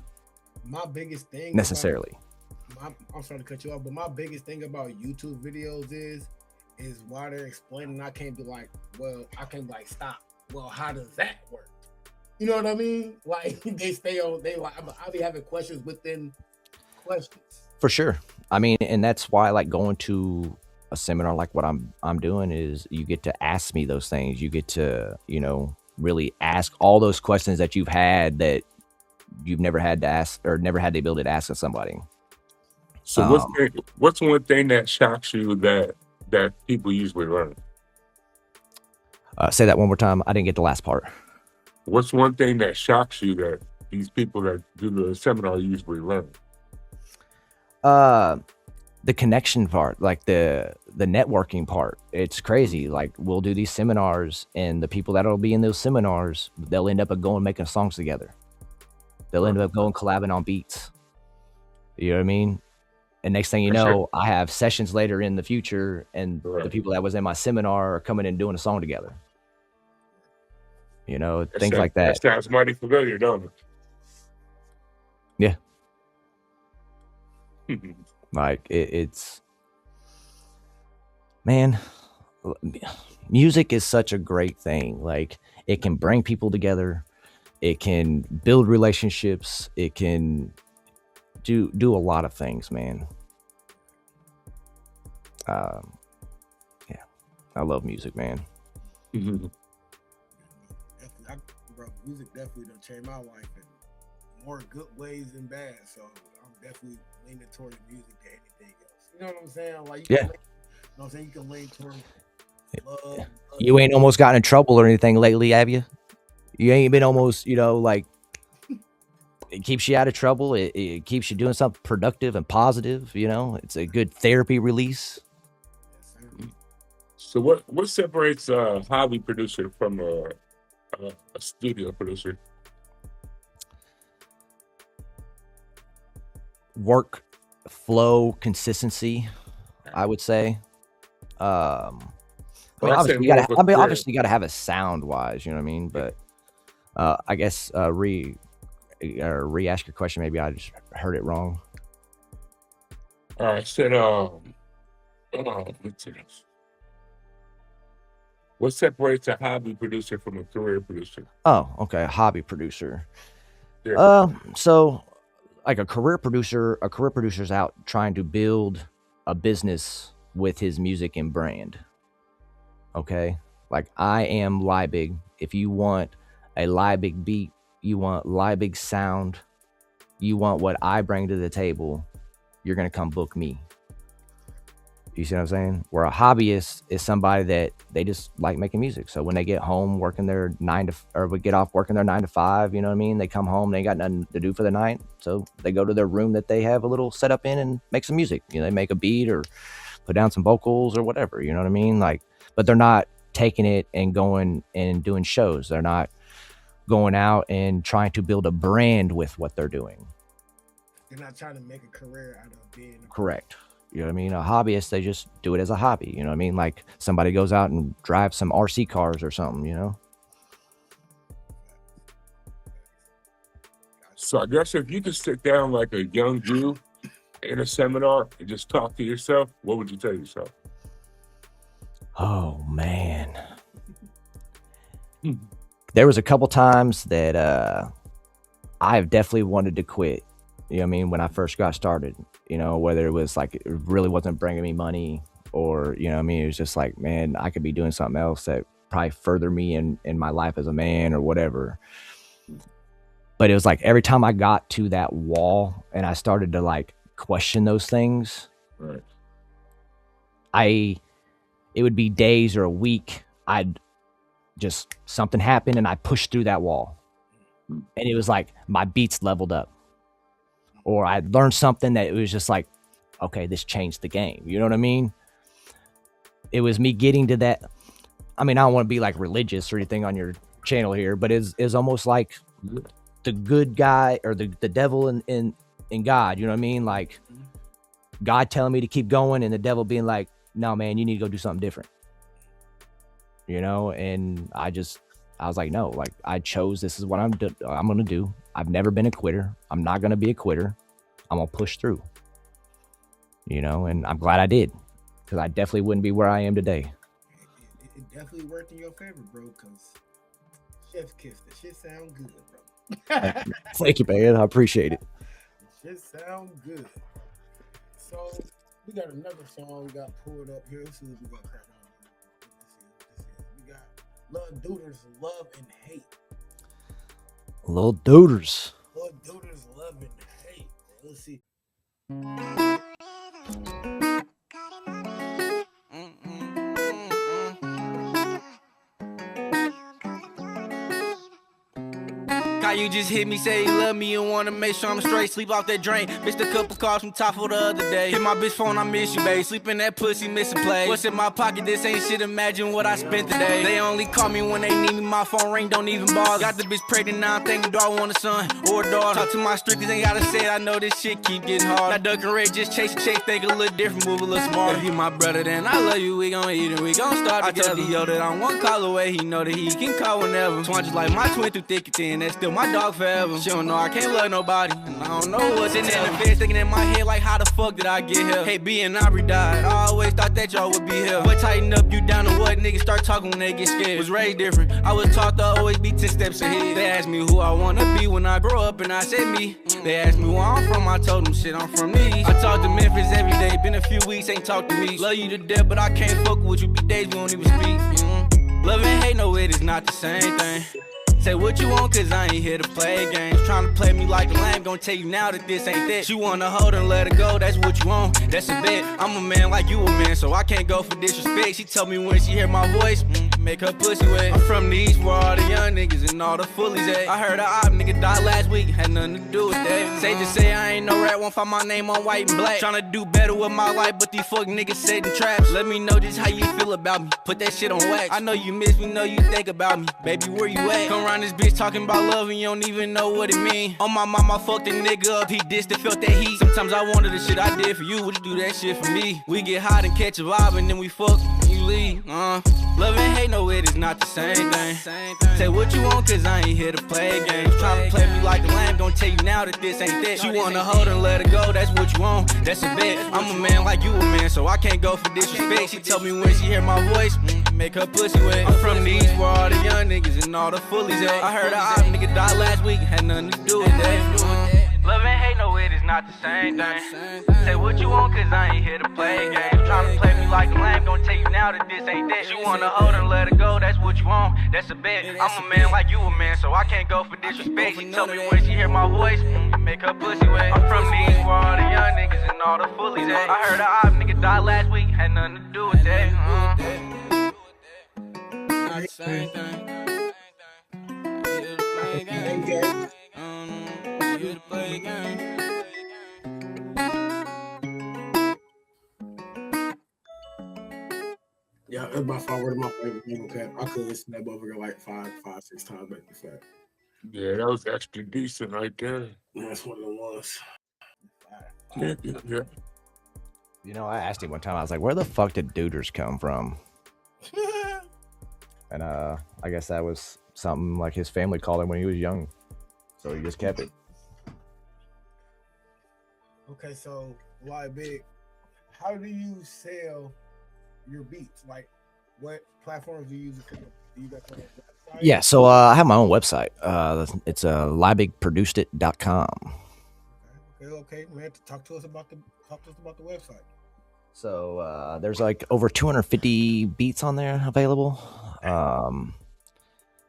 My biggest thing necessarily. I'm sorry to cut you off, but my biggest thing about YouTube videos is why they're explaining. I can't be like, well, I can't like stop. Well, how does that work? You know what I mean? Like I'll be having questions within questions. For sure. I mean, and that's why I like going to a seminar like what I'm doing, is you get to ask me those things. You get to, you know, really ask all those questions that you've had that you've never had to ask, or never had the ability to ask of somebody. So what's one thing that shocks you that people usually learn? Say that one more time. I didn't get the last part. What's one thing that shocks you that these people that do the seminar usually learn? The connection part, like the networking part. It's crazy. Like, we'll do these seminars, and the people that'll be in those seminars, they'll end up going making songs together. They'll end up going collabing on beats. You know what I mean? And next thing you know, I have sessions later in the future, and the people that was in my seminar are coming and doing a song together. You know, things like that. That sounds mighty familiar, don't it? Yeah. Like, it's, man, music is such a great thing. Like, it can bring people together. It can build relationships. It can do a lot of things, man. Yeah, I love music, man. Bro, music definitely done changed my life in more good ways than bad. So I'm definitely leaning toward music than anything else. You know what I'm saying? Like, you know what I'm saying? You can lean toward love. You ain't almost gotten in trouble or anything lately, have you? You ain't been almost, you know, like, it keeps you out of trouble. It keeps you doing something productive and positive. You know, it's a good therapy release. So what separates a hobby producer from a studio producer? Work flow, consistency, I would say. I mean, obviously you gotta have a sound wise, you know what I mean? But I guess re-ask your question. Maybe I just heard it wrong. I said, let's see this. What separates a hobby producer from a career producer? Oh, okay, a hobby producer. Yeah. So like a career producer's out trying to build a business with his music and brand. Okay, like I am Liebig. If you want a Liebig beat, you want Liebig sound, you want what I bring to the table, you're gonna come book me. You see what I'm saying? Where a hobbyist is somebody that they just like making music. So when they get home working their would get off working their 9 to 5, you know what I mean? They come home, they ain't got nothing to do for the night. So they go to their room that they have a little setup in and make some music. You know, they make a beat or put down some vocals or whatever, you know what I mean? Like, but they're not taking it and going and doing shows. They're not going out and trying to build a brand with what they're doing. They're not trying to make a career out of being correct. You know what I mean? A hobbyist, they just do it as a hobby. You know what I mean? Like somebody goes out and drives some RC cars or something, you know? So I guess if you could sit down like a young you in a seminar and just talk to yourself, what would you tell yourself? Oh, man. There was a couple times that I've definitely wanted to quit. You know what I mean? When I first got started, you know, whether it was like, it really wasn't bringing me money or, you know what I mean? It was just like, man, I could be doing something else that probably further me in my life as a man or whatever. But it was like every time I got to that wall and I started to like question those things, right. It would be days or a week. I'd just, something happened and I pushed through that wall. And it was like my beats leveled up. Or I learned something that it was just like, okay, this changed the game. You know what I mean? It was me getting to that. I mean, I don't want to be like religious or anything on your channel here, but it's almost like the good guy or the devil in God. You know what I mean? Like God telling me to keep going and the devil being like, no, man, you need to go do something different. You know? And I was like, no, like I chose, this is what I'm going to do. I've never been a quitter. I'm not going to be a quitter. I'm going to push through, you know, and I'm glad I did because I definitely wouldn't be where I am today. It definitely worked in your favor, bro, because chef's kiss, that shit sound good, bro. Thank you, man. I appreciate it. It shit sound good. So we got another song we got pulled up here. Let's see what we got cracking on. We got Lil Duder's Love and Hate. Lil Duder's. Lil Duder's Love and Hate. Let's see. How you just hit me, say you love me and wanna make sure I'm straight. Sleep off that drain. Missed a couple calls from Tafo the other day. Hit my bitch phone, I miss you, babe. Sleep in that pussy, missing play. What's in my pocket? This ain't shit. Imagine what I spent today. They only call me when they need me. My phone ring, don't even bother. Got the bitch pregnant now. I'm thinking, do I want a son or a daughter? Talk to my strictest, ain't gotta say it. I know this shit keep getting hard. Now Duck and Ray just chase, think a little different, move a little smarter. If you my brother, then I love you. We gon' eat and we gon' start together. I told Dio that I'm one call away. He know that he can call whenever. Twine just like my twin through thick and thin. That's still my dog forever. She don't know I can't love nobody, and I don't know what's in the feds thinking in my head like how the fuck did I get here? Hey, B and Aubrey died. I always thought that y'all would be here. But tighten up, you down to what? Niggas start talking when they get scared. Was raised different. I was taught to always be 10 steps ahead. They asked me who I wanna be when I grow up, and I said me. They asked me where I'm from. I told them shit, I'm from these. I talk to Memphis every day. Been a few weeks, ain't talked to me. Love you to death, but I can't fuck with you. Be days we don't even speak. Love and hate, no, it is not the same thing. Say what you want, cause I ain't here to play games. Tryna play me like a lame, gonna tell you now that this ain't that. You wanna hold and let it go, that's what you want, that's a bet. I'm a man like you a man, so I can't go for disrespect. She told me when she hear my voice, make her pussy wet. I'm from the east where all the young niggas and all the fullies at. I heard a op nigga died last week, had nothing to do with that. Say to say I ain't no rat, won't find my name on white and black. Tryna do better with my life, but these fuck niggas setting traps. Let me know just how you feel about me, put that shit on wax. I know you miss me, know you think about me, baby where you at? Come around this bitch talking about love and you don't even know what it mean. On my mama, I fucked a nigga up, he dissed and felt that heat. Sometimes I wonder the shit I did for you, would you do that shit for me? We get hot and catch a vibe and then we fuck and you leave. Love and hate, no, it is not the same thing. Say what you want, cause I ain't here to play games. Tryna play me like a lamb, gonna tell you now that this ain't that. You wanna hold and let it go, that's what you want, that's a bet. I'm a man like you a man, so I can't go for disrespect. She told me when she hear my voice, make her pussy wet. I'm from the east where all the young niggas and all the fullies at. I heard a op nigga died last week, had nothing to do with that. Love and hate, no, it is not the same thing. Say what you want, cause I ain't here to play games. Tryna play me like a lame, gonna tell you now that this ain't that. You wanna hold and let it go, that's what you want, that's a bet. I'm a man like you a man, so I can't go for disrespect. She told me when she hear my voice, make her pussy wet. I'm from the East, where all the young niggas and all the fullies at. I heard a op nigga died last week, had nothing to do with that. Not the same thing. Here to play games. Here to play games. Yeah, that's by far one of my favorite Jungle Cap. I could listen to that motherfucker like five, 6 times back to fact. Yeah, that was extra decent right there. That's one of the ones. Yeah. You know, I asked him one time, I was like, where the fuck did Duders come from? And I guess that was something like his family called him when he was young. So he just kept it. Okay, so like big, how do you sell your beats? Like, what platforms do you use? Do you got your website? Yeah, so I have my own website. It's libigproducedit.com. Okay, man. Talk to us about the website. So there's like over 250 beats on there available.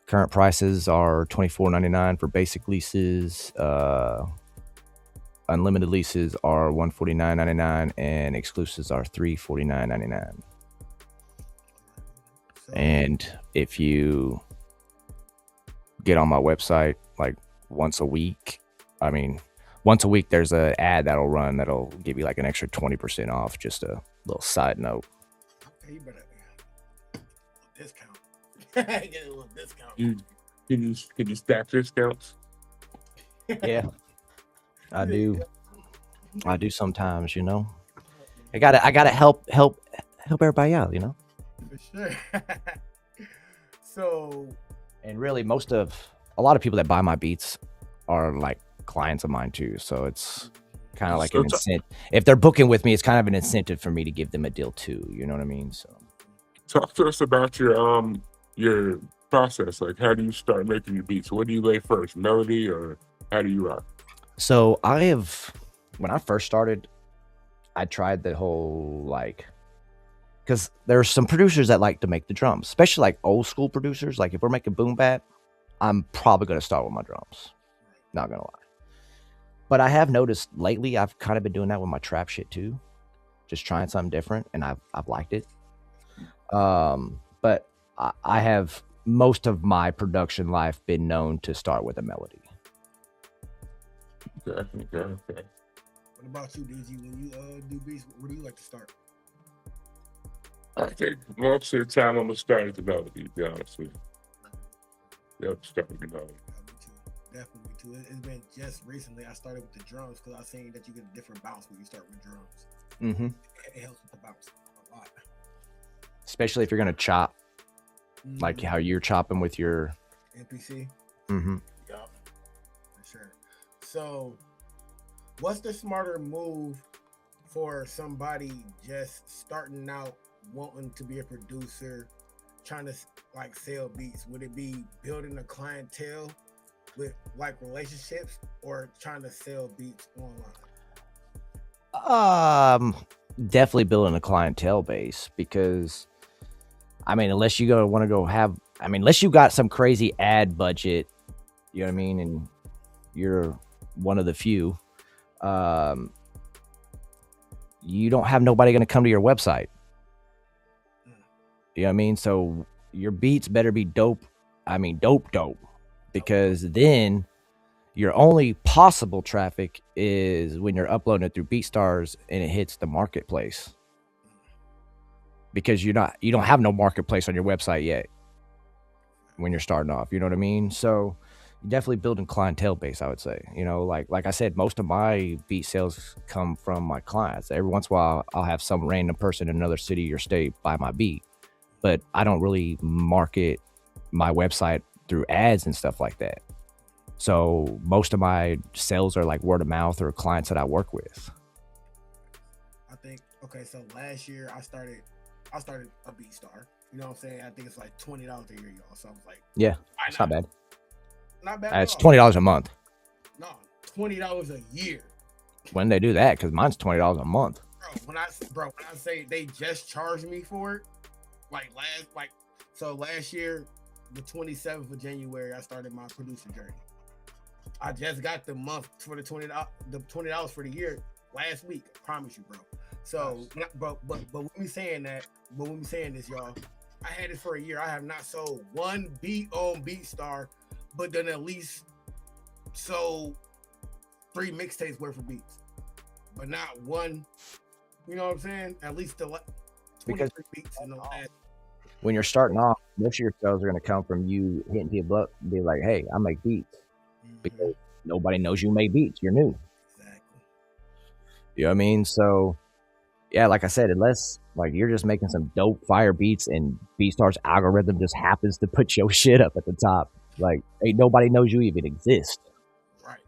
Current prices are $24.99 for basic leases. Unlimited leases are $149.99, and exclusives are $349.99. And if you get on my website like once a week, there's an ad that'll run that'll give you like an extra 20% off. Just a little side note. Okay, you better discount. Get a little discount. Can you stack discounts? Yeah, I do. I do sometimes, you know. I gotta help everybody out, you know. For sure. So, and really, a lot of people that buy my beats are like clients of mine too. So it's kind of like an incentive. If they're booking with me, it's kind of an incentive for me to give them a deal too. You know what I mean? So, talk to us about your process. Like, how do you start making your beats? What do you lay first, melody, or how do you rock? So when I first started, I tried the whole because there's some producers that like to make the drums, especially like old school producers. Like if we're making boom bap, I'm probably going to start with my drums. Not going to lie. But I have noticed lately, I've kind of been doing that with my trap shit too. Just trying something different, and I've liked it. But I have most of my production life been known to start with a melody. Okay. What about you, DG? When you do beats, where do you like to start? I think most of the time I'm gonna start at the melody. To be honest with you, yep, start with the melody. Definitely too. It's been just recently I started with the drums because I seen that you get a different bounce when you start with drums. Mm-hmm. It helps with the bounce a lot, especially if you're gonna chop, like how you're chopping with your MPC. Mm-hmm. Yup, for sure. So, what's the smarter move for somebody just starting out, wanting to be a producer, trying to like sell beats? Would it be building a clientele with like relationships, or trying to sell beats online? Definitely building a clientele base, because unless you unless you got some crazy ad budget, you know what I mean, and you're one of the few, you don't have nobody going to come to your website. You know what I mean? So your beats better be dope. Dope. Because then your only possible traffic is when you're uploading it through BeatStars and it hits the marketplace. Because you don't have no marketplace on your website yet when you're starting off. You know what I mean? So definitely building clientele base, I would say. You know, like I said, most of my beat sales come from my clients. Every once in a while, I'll have some random person in another city or state buy my beat, but I don't really market my website through ads and stuff like that. So most of my sales are like word of mouth or clients that I work with. I think, okay, so last year I started a BeatStar. You know what I'm saying? I think it's like $20 a year, y'all. So I was like, yeah, it's not bad. Not bad. It's $20 a month. No, $20 a year. When they do that, because mine's $20 a month. When I say they just charged me for it, last year, the 27th of January, I started my producer journey. I just got the month for the $20 for the year last week. I promise you, bro. So, but when we saying this, y'all, I had it for a year. I have not sold one beat on BeatStar, but then at least sold 3 mixtapes worth of beats, but not one. You know what I'm saying? At least the 23 beats in the last. When you're starting off, most of your sales are going to come from you hitting people up and be like, hey, I make beats. Because nobody knows you make beats. You're new. Exactly. You know what I mean? So, yeah, like I said, unless like you're just making some dope fire beats and BeatStar's algorithm just happens to put your shit up at the top, like ain't nobody knows you even exist. Right.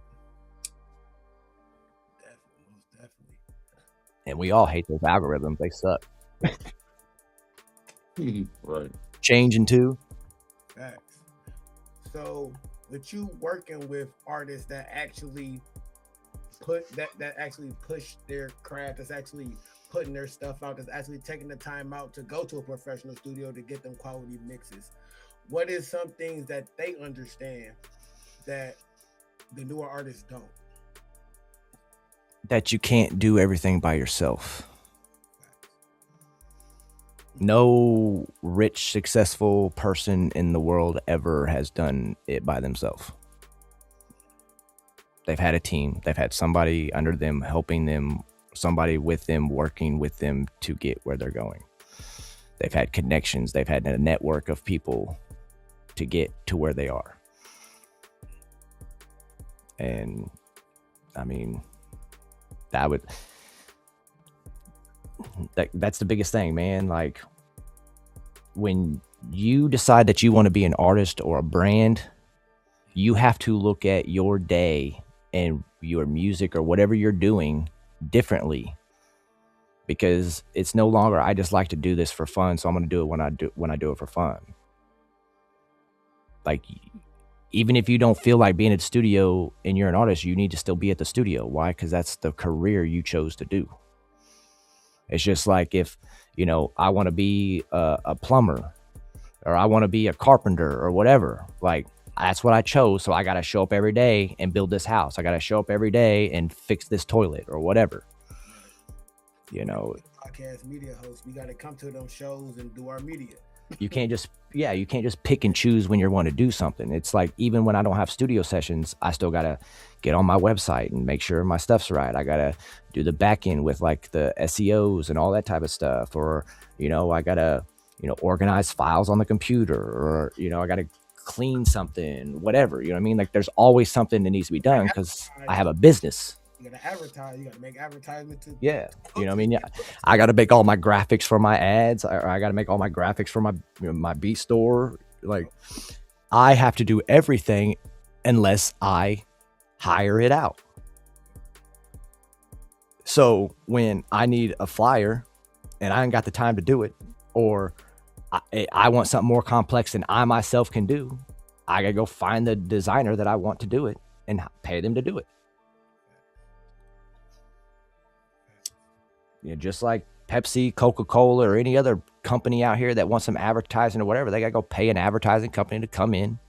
Definitely. And we all hate those algorithms. They suck. Right. Changing too. Facts. So, with you working with artists that actually actually push their craft, that's actually putting their stuff out, that's actually taking the time out to go to a professional studio to get them quality mixes, what is some things that they understand that the newer artists don't? That you can't do everything by yourself. No rich, successful person in the world ever has done it by themselves. They've had a team. They've had somebody under them helping them, somebody with them, working with them to get where they're going. They've had connections. They've had a network of people to get to where they are. And I mean, that's the biggest thing, man. Like when you decide that you want to be an artist or a brand, you have to look at your day and your music or whatever you're doing differently, because it's no longer, I just like to do this for fun, so I'm going to do it when I do it for fun. Like, even if you don't feel like being at the studio and you're an artist, you need to still be at the studio. Why? Because that's the career you chose to do. It's just like if, you know, I want to be a plumber or I want to be a carpenter or whatever, like that's what I chose. So I got to show up every day and build this house. I got to show up every day and fix this toilet or whatever. You know, podcast media hosts, we got to come to them shows and do our media. You can't just, you can't just pick and choose when you want to do something. It's like, even when I don't have studio sessions, I still got to get on my website and make sure my stuff's right. I got to do the back end with like the SEOs and all that type of stuff. Or, you know, I got to, you know, organize files on the computer, or, you know, I got to clean something, whatever, you know what I mean? Like there's always something that needs to be done because I have a business. You gotta advertise. You gotta make advertisement too. Yeah, you know what I mean. Yeah, I gotta make all my graphics for my ads. I gotta make all my graphics for my my beat store. Like, I have to do everything unless I hire it out. So when I need a flyer and I ain't got the time to do it, or I want something more complex than I myself can do, I gotta go find the designer that I want to do it and pay them to do it. You know, just like Pepsi, Coca-Cola, or any other company out here that wants some advertising or whatever, they got to go pay an advertising company to come in,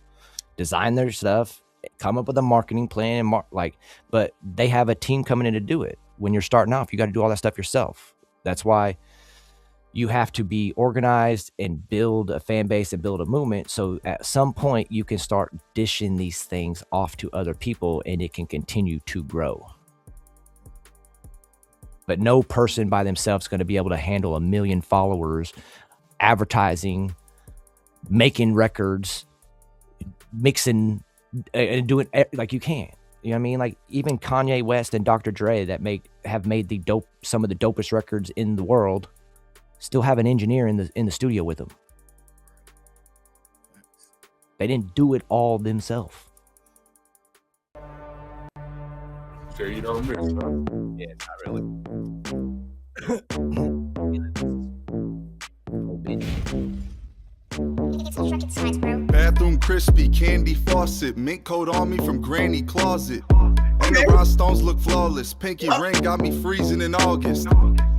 design their stuff, come up with a marketing plan, and but they have a team coming in to do it. When you're starting off, you got to do all that stuff yourself. That's why you have to be organized and build a fan base and build a movement. So at some point you can start dishing these things off to other people and it can continue to grow. But no person by themselves is going to be able to handle 1 million followers, advertising, making records, mixing, and doing like you can't. You know what I mean? Like even Kanye West and Dr. Dre that have made some of the dopest records in the world still have an engineer in the studio with them. They didn't do it all themselves. So you don't miss, huh? Yeah, not really. Bathroom crispy, candy faucet, mint coat on me from granny closet. And the rhinestones look flawless. Pinky ring got me freezing in August.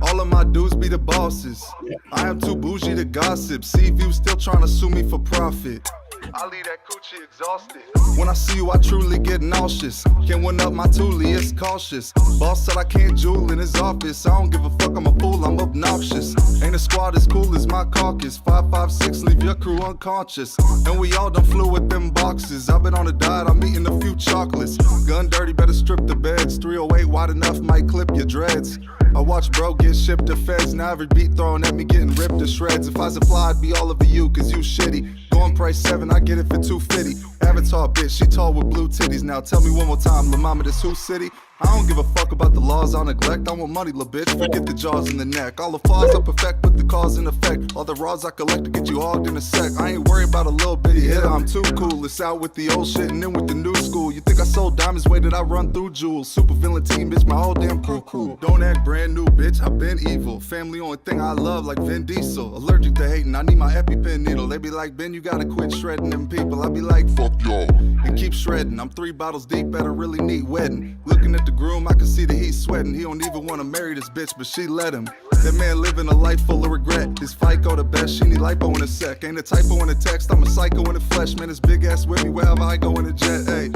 All of my dudes be the bosses. I am too bougie to gossip. See you still trying to sue me for profit. I leave that coochie exhausted. When I see you, I truly get nauseous. Can't win up my toolie, it's cautious. Boss said I can't jewel in his office. I don't give a fuck, I'm a fool, I'm obnoxious. Ain't a squad as cool as my caucus. 556, leave your crew unconscious. And we all done flew with them boxes. I've been on a diet, I'm eating a few chocolates. Gun dirty, better strip the beds. 308 wide enough, might clip your dreads. I watch bro get shipped to feds. Now every beat thrown at me getting ripped to shreds. If I supply, I'd be all over you, cause you shitty. Going price 7, I get it for 250. Avatar bitch, she tall with blue titties. Now tell me one more time, La Mama, this who city? I don't give a fuck about the laws I neglect. I want money, lil' bitch, forget the jaws in the neck. All the flaws I perfect, put the cause in effect. All the raws I collect to get you hogged in a sec. I ain't worried about a little bitty hitter, I'm too cool. It's out with the old shit and then with the new school. You think I sold diamonds, way did I run through jewels? Super villain team, bitch, my whole damn crew cool. Don't act brand new, bitch, I've been evil. Family only thing I love, like Vin Diesel. Allergic to hating, I need my EpiPen needle. They be like, Ben, you gotta quit shredding them people. I be like, fuck y'all, and keep shredding. I'm 3 bottles deep at a really neat wedding. Looking at the groom, I can see that he's sweating. He don't even wanna marry this bitch, but she let him. That man living a life full of regret. His FICO the best, she need lipo in a sec. Ain't a typo in the text, I'm a psycho in the flesh. Man, this big ass with me wherever I go in the jet, hey.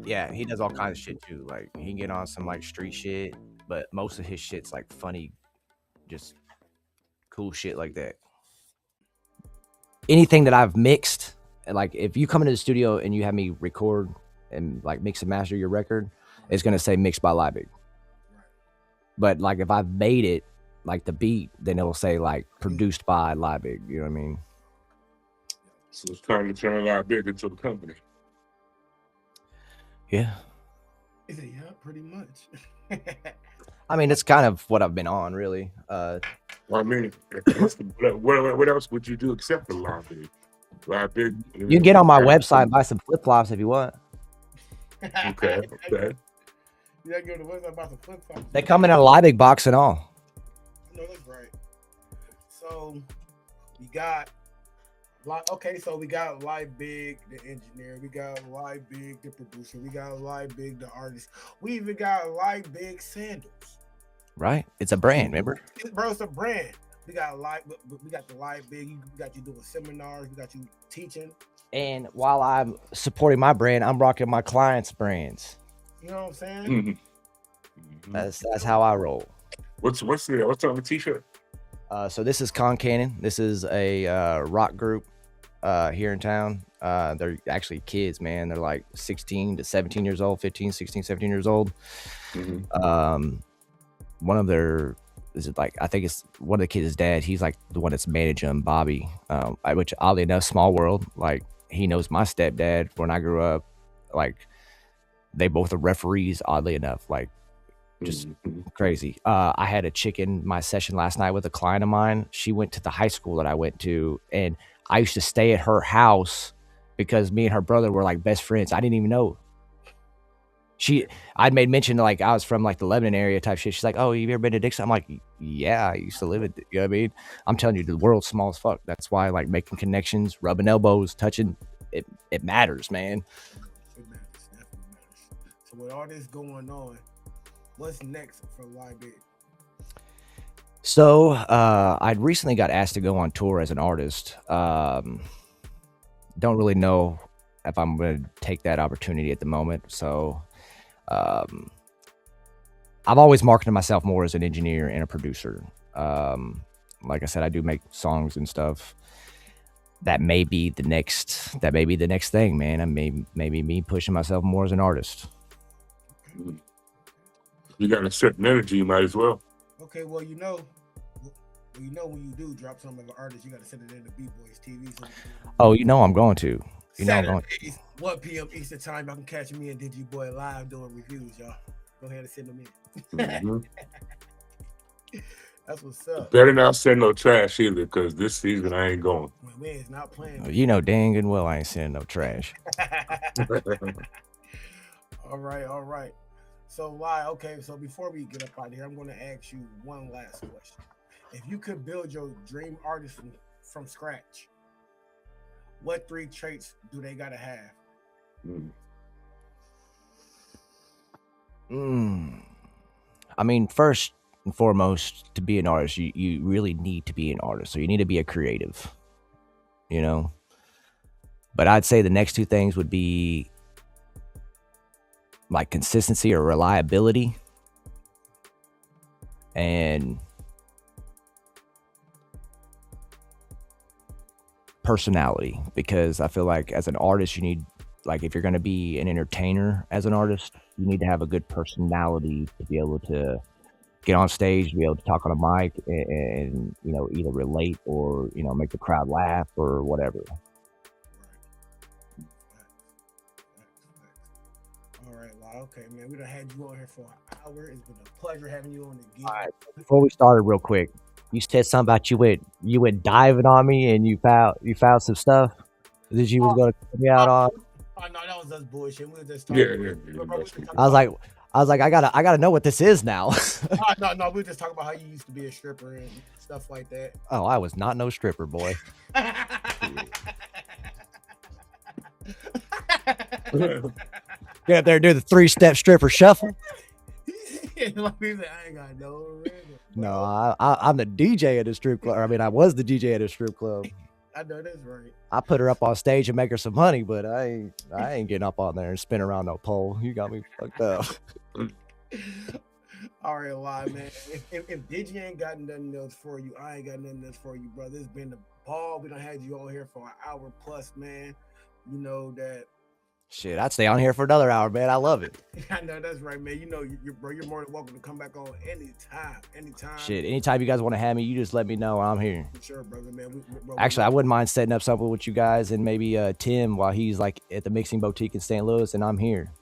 Yeah, he does all kinds of shit too. Like he can get on some like street shit, but most of his shit's like funny, just cool shit like that. Anything that I've mixed, like if you come into the studio and you have me record and like mix and master your record, it's gonna say mixed by Liebig. But like if I've made it, like the beat, then it'll say like produced by Liebig. You know what I mean? So it's time to turn Liebig into the company. Yeah. Is it? Yeah, pretty much. I mean, it's kind of what I've been on, really. I mean, what else would you do except for Liebig? Liebig. You can get on my website and buy some flip flops if you want. Okay. You gotta go to the website about some flip flops. They come in a Liebig box and all. No, that's right. So we got. Okay, so we got Liebig, the engineer. We got Liebig, the producer. We got Liebig, the artist. We even got Liebig sandals. Right, it's a brand. Remember, bro, it's a brand. We got we got the Liebig. We got you doing seminars. We got you teaching. And while I'm supporting my brand, I'm rocking my clients' brands. You know what I'm saying? Mm-hmm. That's how I roll. What's on the t-shirt? So this is Con Cannon. This is a rock group here in town. They're actually kids, man. They're like 16 to 17 years old, 15, 16, 17 years old. Mm-hmm. One of their, I think it's one of the kids' dad. He's like the one that's managing them, Bobby, which oddly enough, small world. Like he knows my stepdad when I grew up. Like they both are referees, oddly enough. Like just crazy. I had a chick in my session last night with a client of mine. She went to the high school that I went to, and I used to stay at her house because me and her brother were like best friends. I didn't even know. I'd made mention like I was from like the Lebanon area type shit. She's like, "Oh, you ever been to Dixon?" I'm like, "Yeah, I used to live in." You know what I mean? I'm telling you, the world's small as fuck. That's why like making connections, rubbing elbows, touching, it matters, man. It matters, definitely matters. So with all this going on, what's next for Liebig? So I'd recently got asked to go on tour as an artist. Don't really know if I'm going to take that opportunity at the moment. So I've always marketed myself more as an engineer and a producer. Like I said, I do make songs and stuff. That may be the next thing, man. And maybe me pushing myself more as an artist. You got a certain energy, you might as well. Okay, well, you know when you do drop something of an artist, you got to send it in to BeatBoyz TV. So oh, you know I'm going to. Saturdays, 1 p.m. Eastern time, y'all can catch me and DigiBoy live doing reviews, y'all. Go ahead and send them in. Mm-hmm. That's what's up. Better not send no trash either, because this season I ain't going. Man, it's not playing. Oh, you know dang and well I ain't sending no trash. All right. So why? Okay, so before we get up out of here, I'm going to ask you one last question. if you could build your dream artist from scratch, what 3 traits do they gotta have? I mean, first and foremost, to be an artist, you really need to be an artist. So you need to be a creative, you know? But I'd say the next 2 things would be like consistency or reliability, and personality, because I feel like as an artist, you need, like, if you're going to be an entertainer as an artist, you need to have a good personality to be able to get on stage, to be able to talk on a mic and you know, either relate or, you know, make the crowd laugh or whatever. All right, well, okay, man. We done had you on here for an hour. It's been a pleasure having you on again. All right, before we started, real quick, you said something about you went diving on me and you found some stuff that you was going to put me out on. Oh no, that was us bullshit. We were just talking. I was like, I gotta know what this is now. No, we were just talking about how you used to be a stripper and stuff like that. Oh, I was not no stripper, boy. Get up there and do the 3-step stripper shuffle. Like, I ain't got no rhythm. No, I'm the DJ at the strip club. I mean, I was the DJ at the strip club. I know that's right. I put her up on stage and make her some money, but I ain't getting up on there and spin around no pole. You got me fucked up. All right, lie, man. If Digi ain't got nothing else for you, I ain't got nothing else for you, brother. It's been the ball. We done had you on here for an hour plus, man. You know that. Shit, I'd stay on here for another hour, man. I love it. I know that's right, man. You know, you're more than welcome to come back on anytime. Shit, anytime you guys want to have me, you just let me know. I'm here. For sure, brother, man. Actually, I wouldn't mind setting up something with you guys and maybe Tim while he's like at the mixing boutique in St. Louis, and I'm here.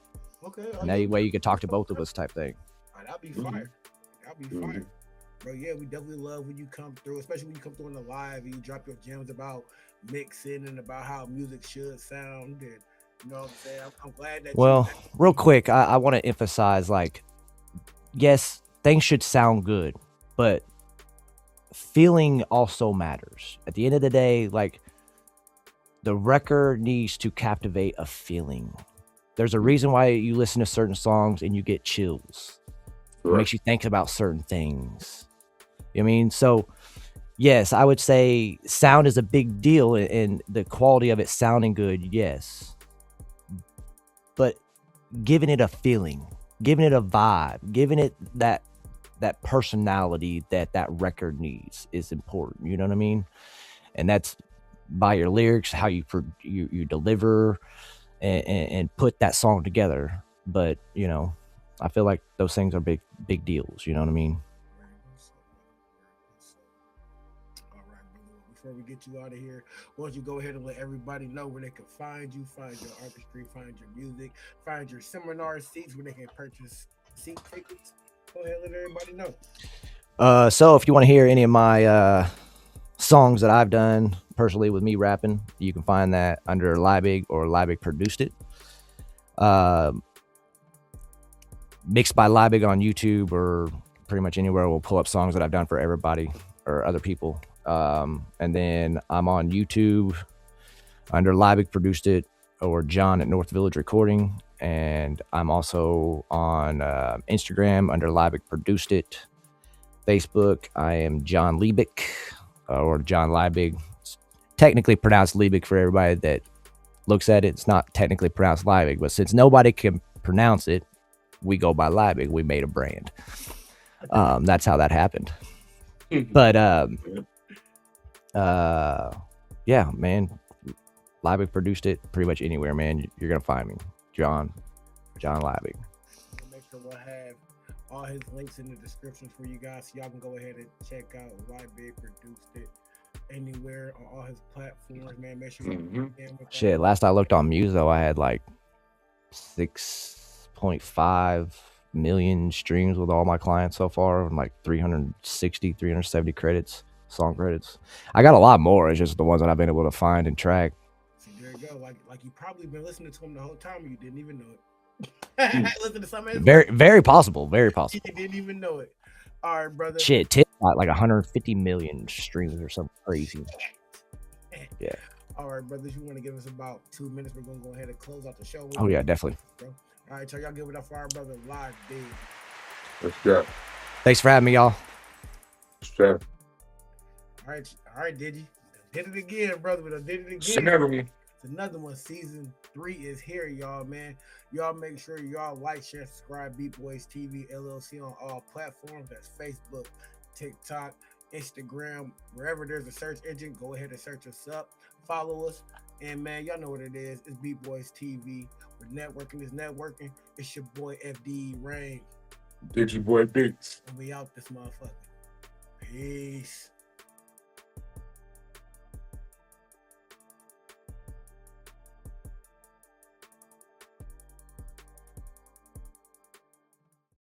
Okay. And that way you could talk to both of us, type thing. All right, that'll be fire. That'll be fire. Bro, yeah, we definitely love when you come through, especially when you come through on the live and you drop your gems about mixing and about how music should sound. And you know what I'm saying? I'm glad that. Well, real quick, I want to emphasize, like, yes, things should sound good, but feeling also matters. At the end of the day, like, the record needs to captivate a feeling. There's a reason why you listen to certain songs and you get chills. It makes you think about certain things. You know what I mean? So, yes, I would say sound is a big deal, and the quality of it sounding good, yes. But giving it a feeling, giving it a vibe, giving it that personality that record needs is important. You know what I mean? And that's by your lyrics, how you deliver and put that song together. But, you know, I feel like those things are big deals. You know what I mean? Before we get you out of here, why don't you go ahead and let everybody know where they can find you, find your artistry, find your music, find your seminar seats where they can purchase seat tickets. Go ahead and let everybody know. So if you want to hear any of my songs that I've done personally with me rapping, you can find that under Liebig or Liebig Produced It. Mixed by Liebig on YouTube or pretty much anywhere. We'll pull up songs that I've done for everybody or other people. And then I'm on YouTube under Liebig Produced It or John at North Village Recording. And I'm also on Instagram under Liebig Produced It. Facebook, I am John Liebig or John Liebig. It's technically pronounced Liebig for everybody that looks at it. It's not technically pronounced Liebig, but since nobody can pronounce it, we go by Liebig. We made a brand. That's how that happened. But yeah, man, Liebig Produced It pretty much anywhere, man. You're gonna find me, John Liebig. Make sure we'll have all his links in the description for you guys, so y'all can go ahead and check out Liebig Produced It anywhere on all his platforms, man. Make sure Shit, last I looked on Muso, I had like 6.5 million streams with all my clients so far, and like 370 credits, song credits. I got a lot more. It's just the ones that I've been able to find and track. See, there you go. Like you probably been listening to him the whole time and you didn't even know it. Listen to some Very possible. Very possible. You didn't even know it. All right, brother. Shit, Tim got like 150 million streams or something crazy. Yeah. All right, brothers, you want to give us about 2 minutes? We're gonna go ahead and close out the show. Oh yeah, definitely. Bro. All right, so y'all give it up for our brother Live Big. Let's go. Thanks for having me, y'all. Let's go. All right, did you? Did it again, brother. We done did it again. It's another one. It's another one. Season 3 is here, y'all, man. Y'all make sure y'all like, share, subscribe. BeatBoyz TV LLC on all platforms. That's Facebook, TikTok, Instagram, wherever there's a search engine. Go ahead and search us up. Follow us. And man, y'all know what it is. It's BeatBoyz TV. We're networking. It's networking. It's your boy FD Rain. Digi Boy Beats. And we out this motherfucker. Peace.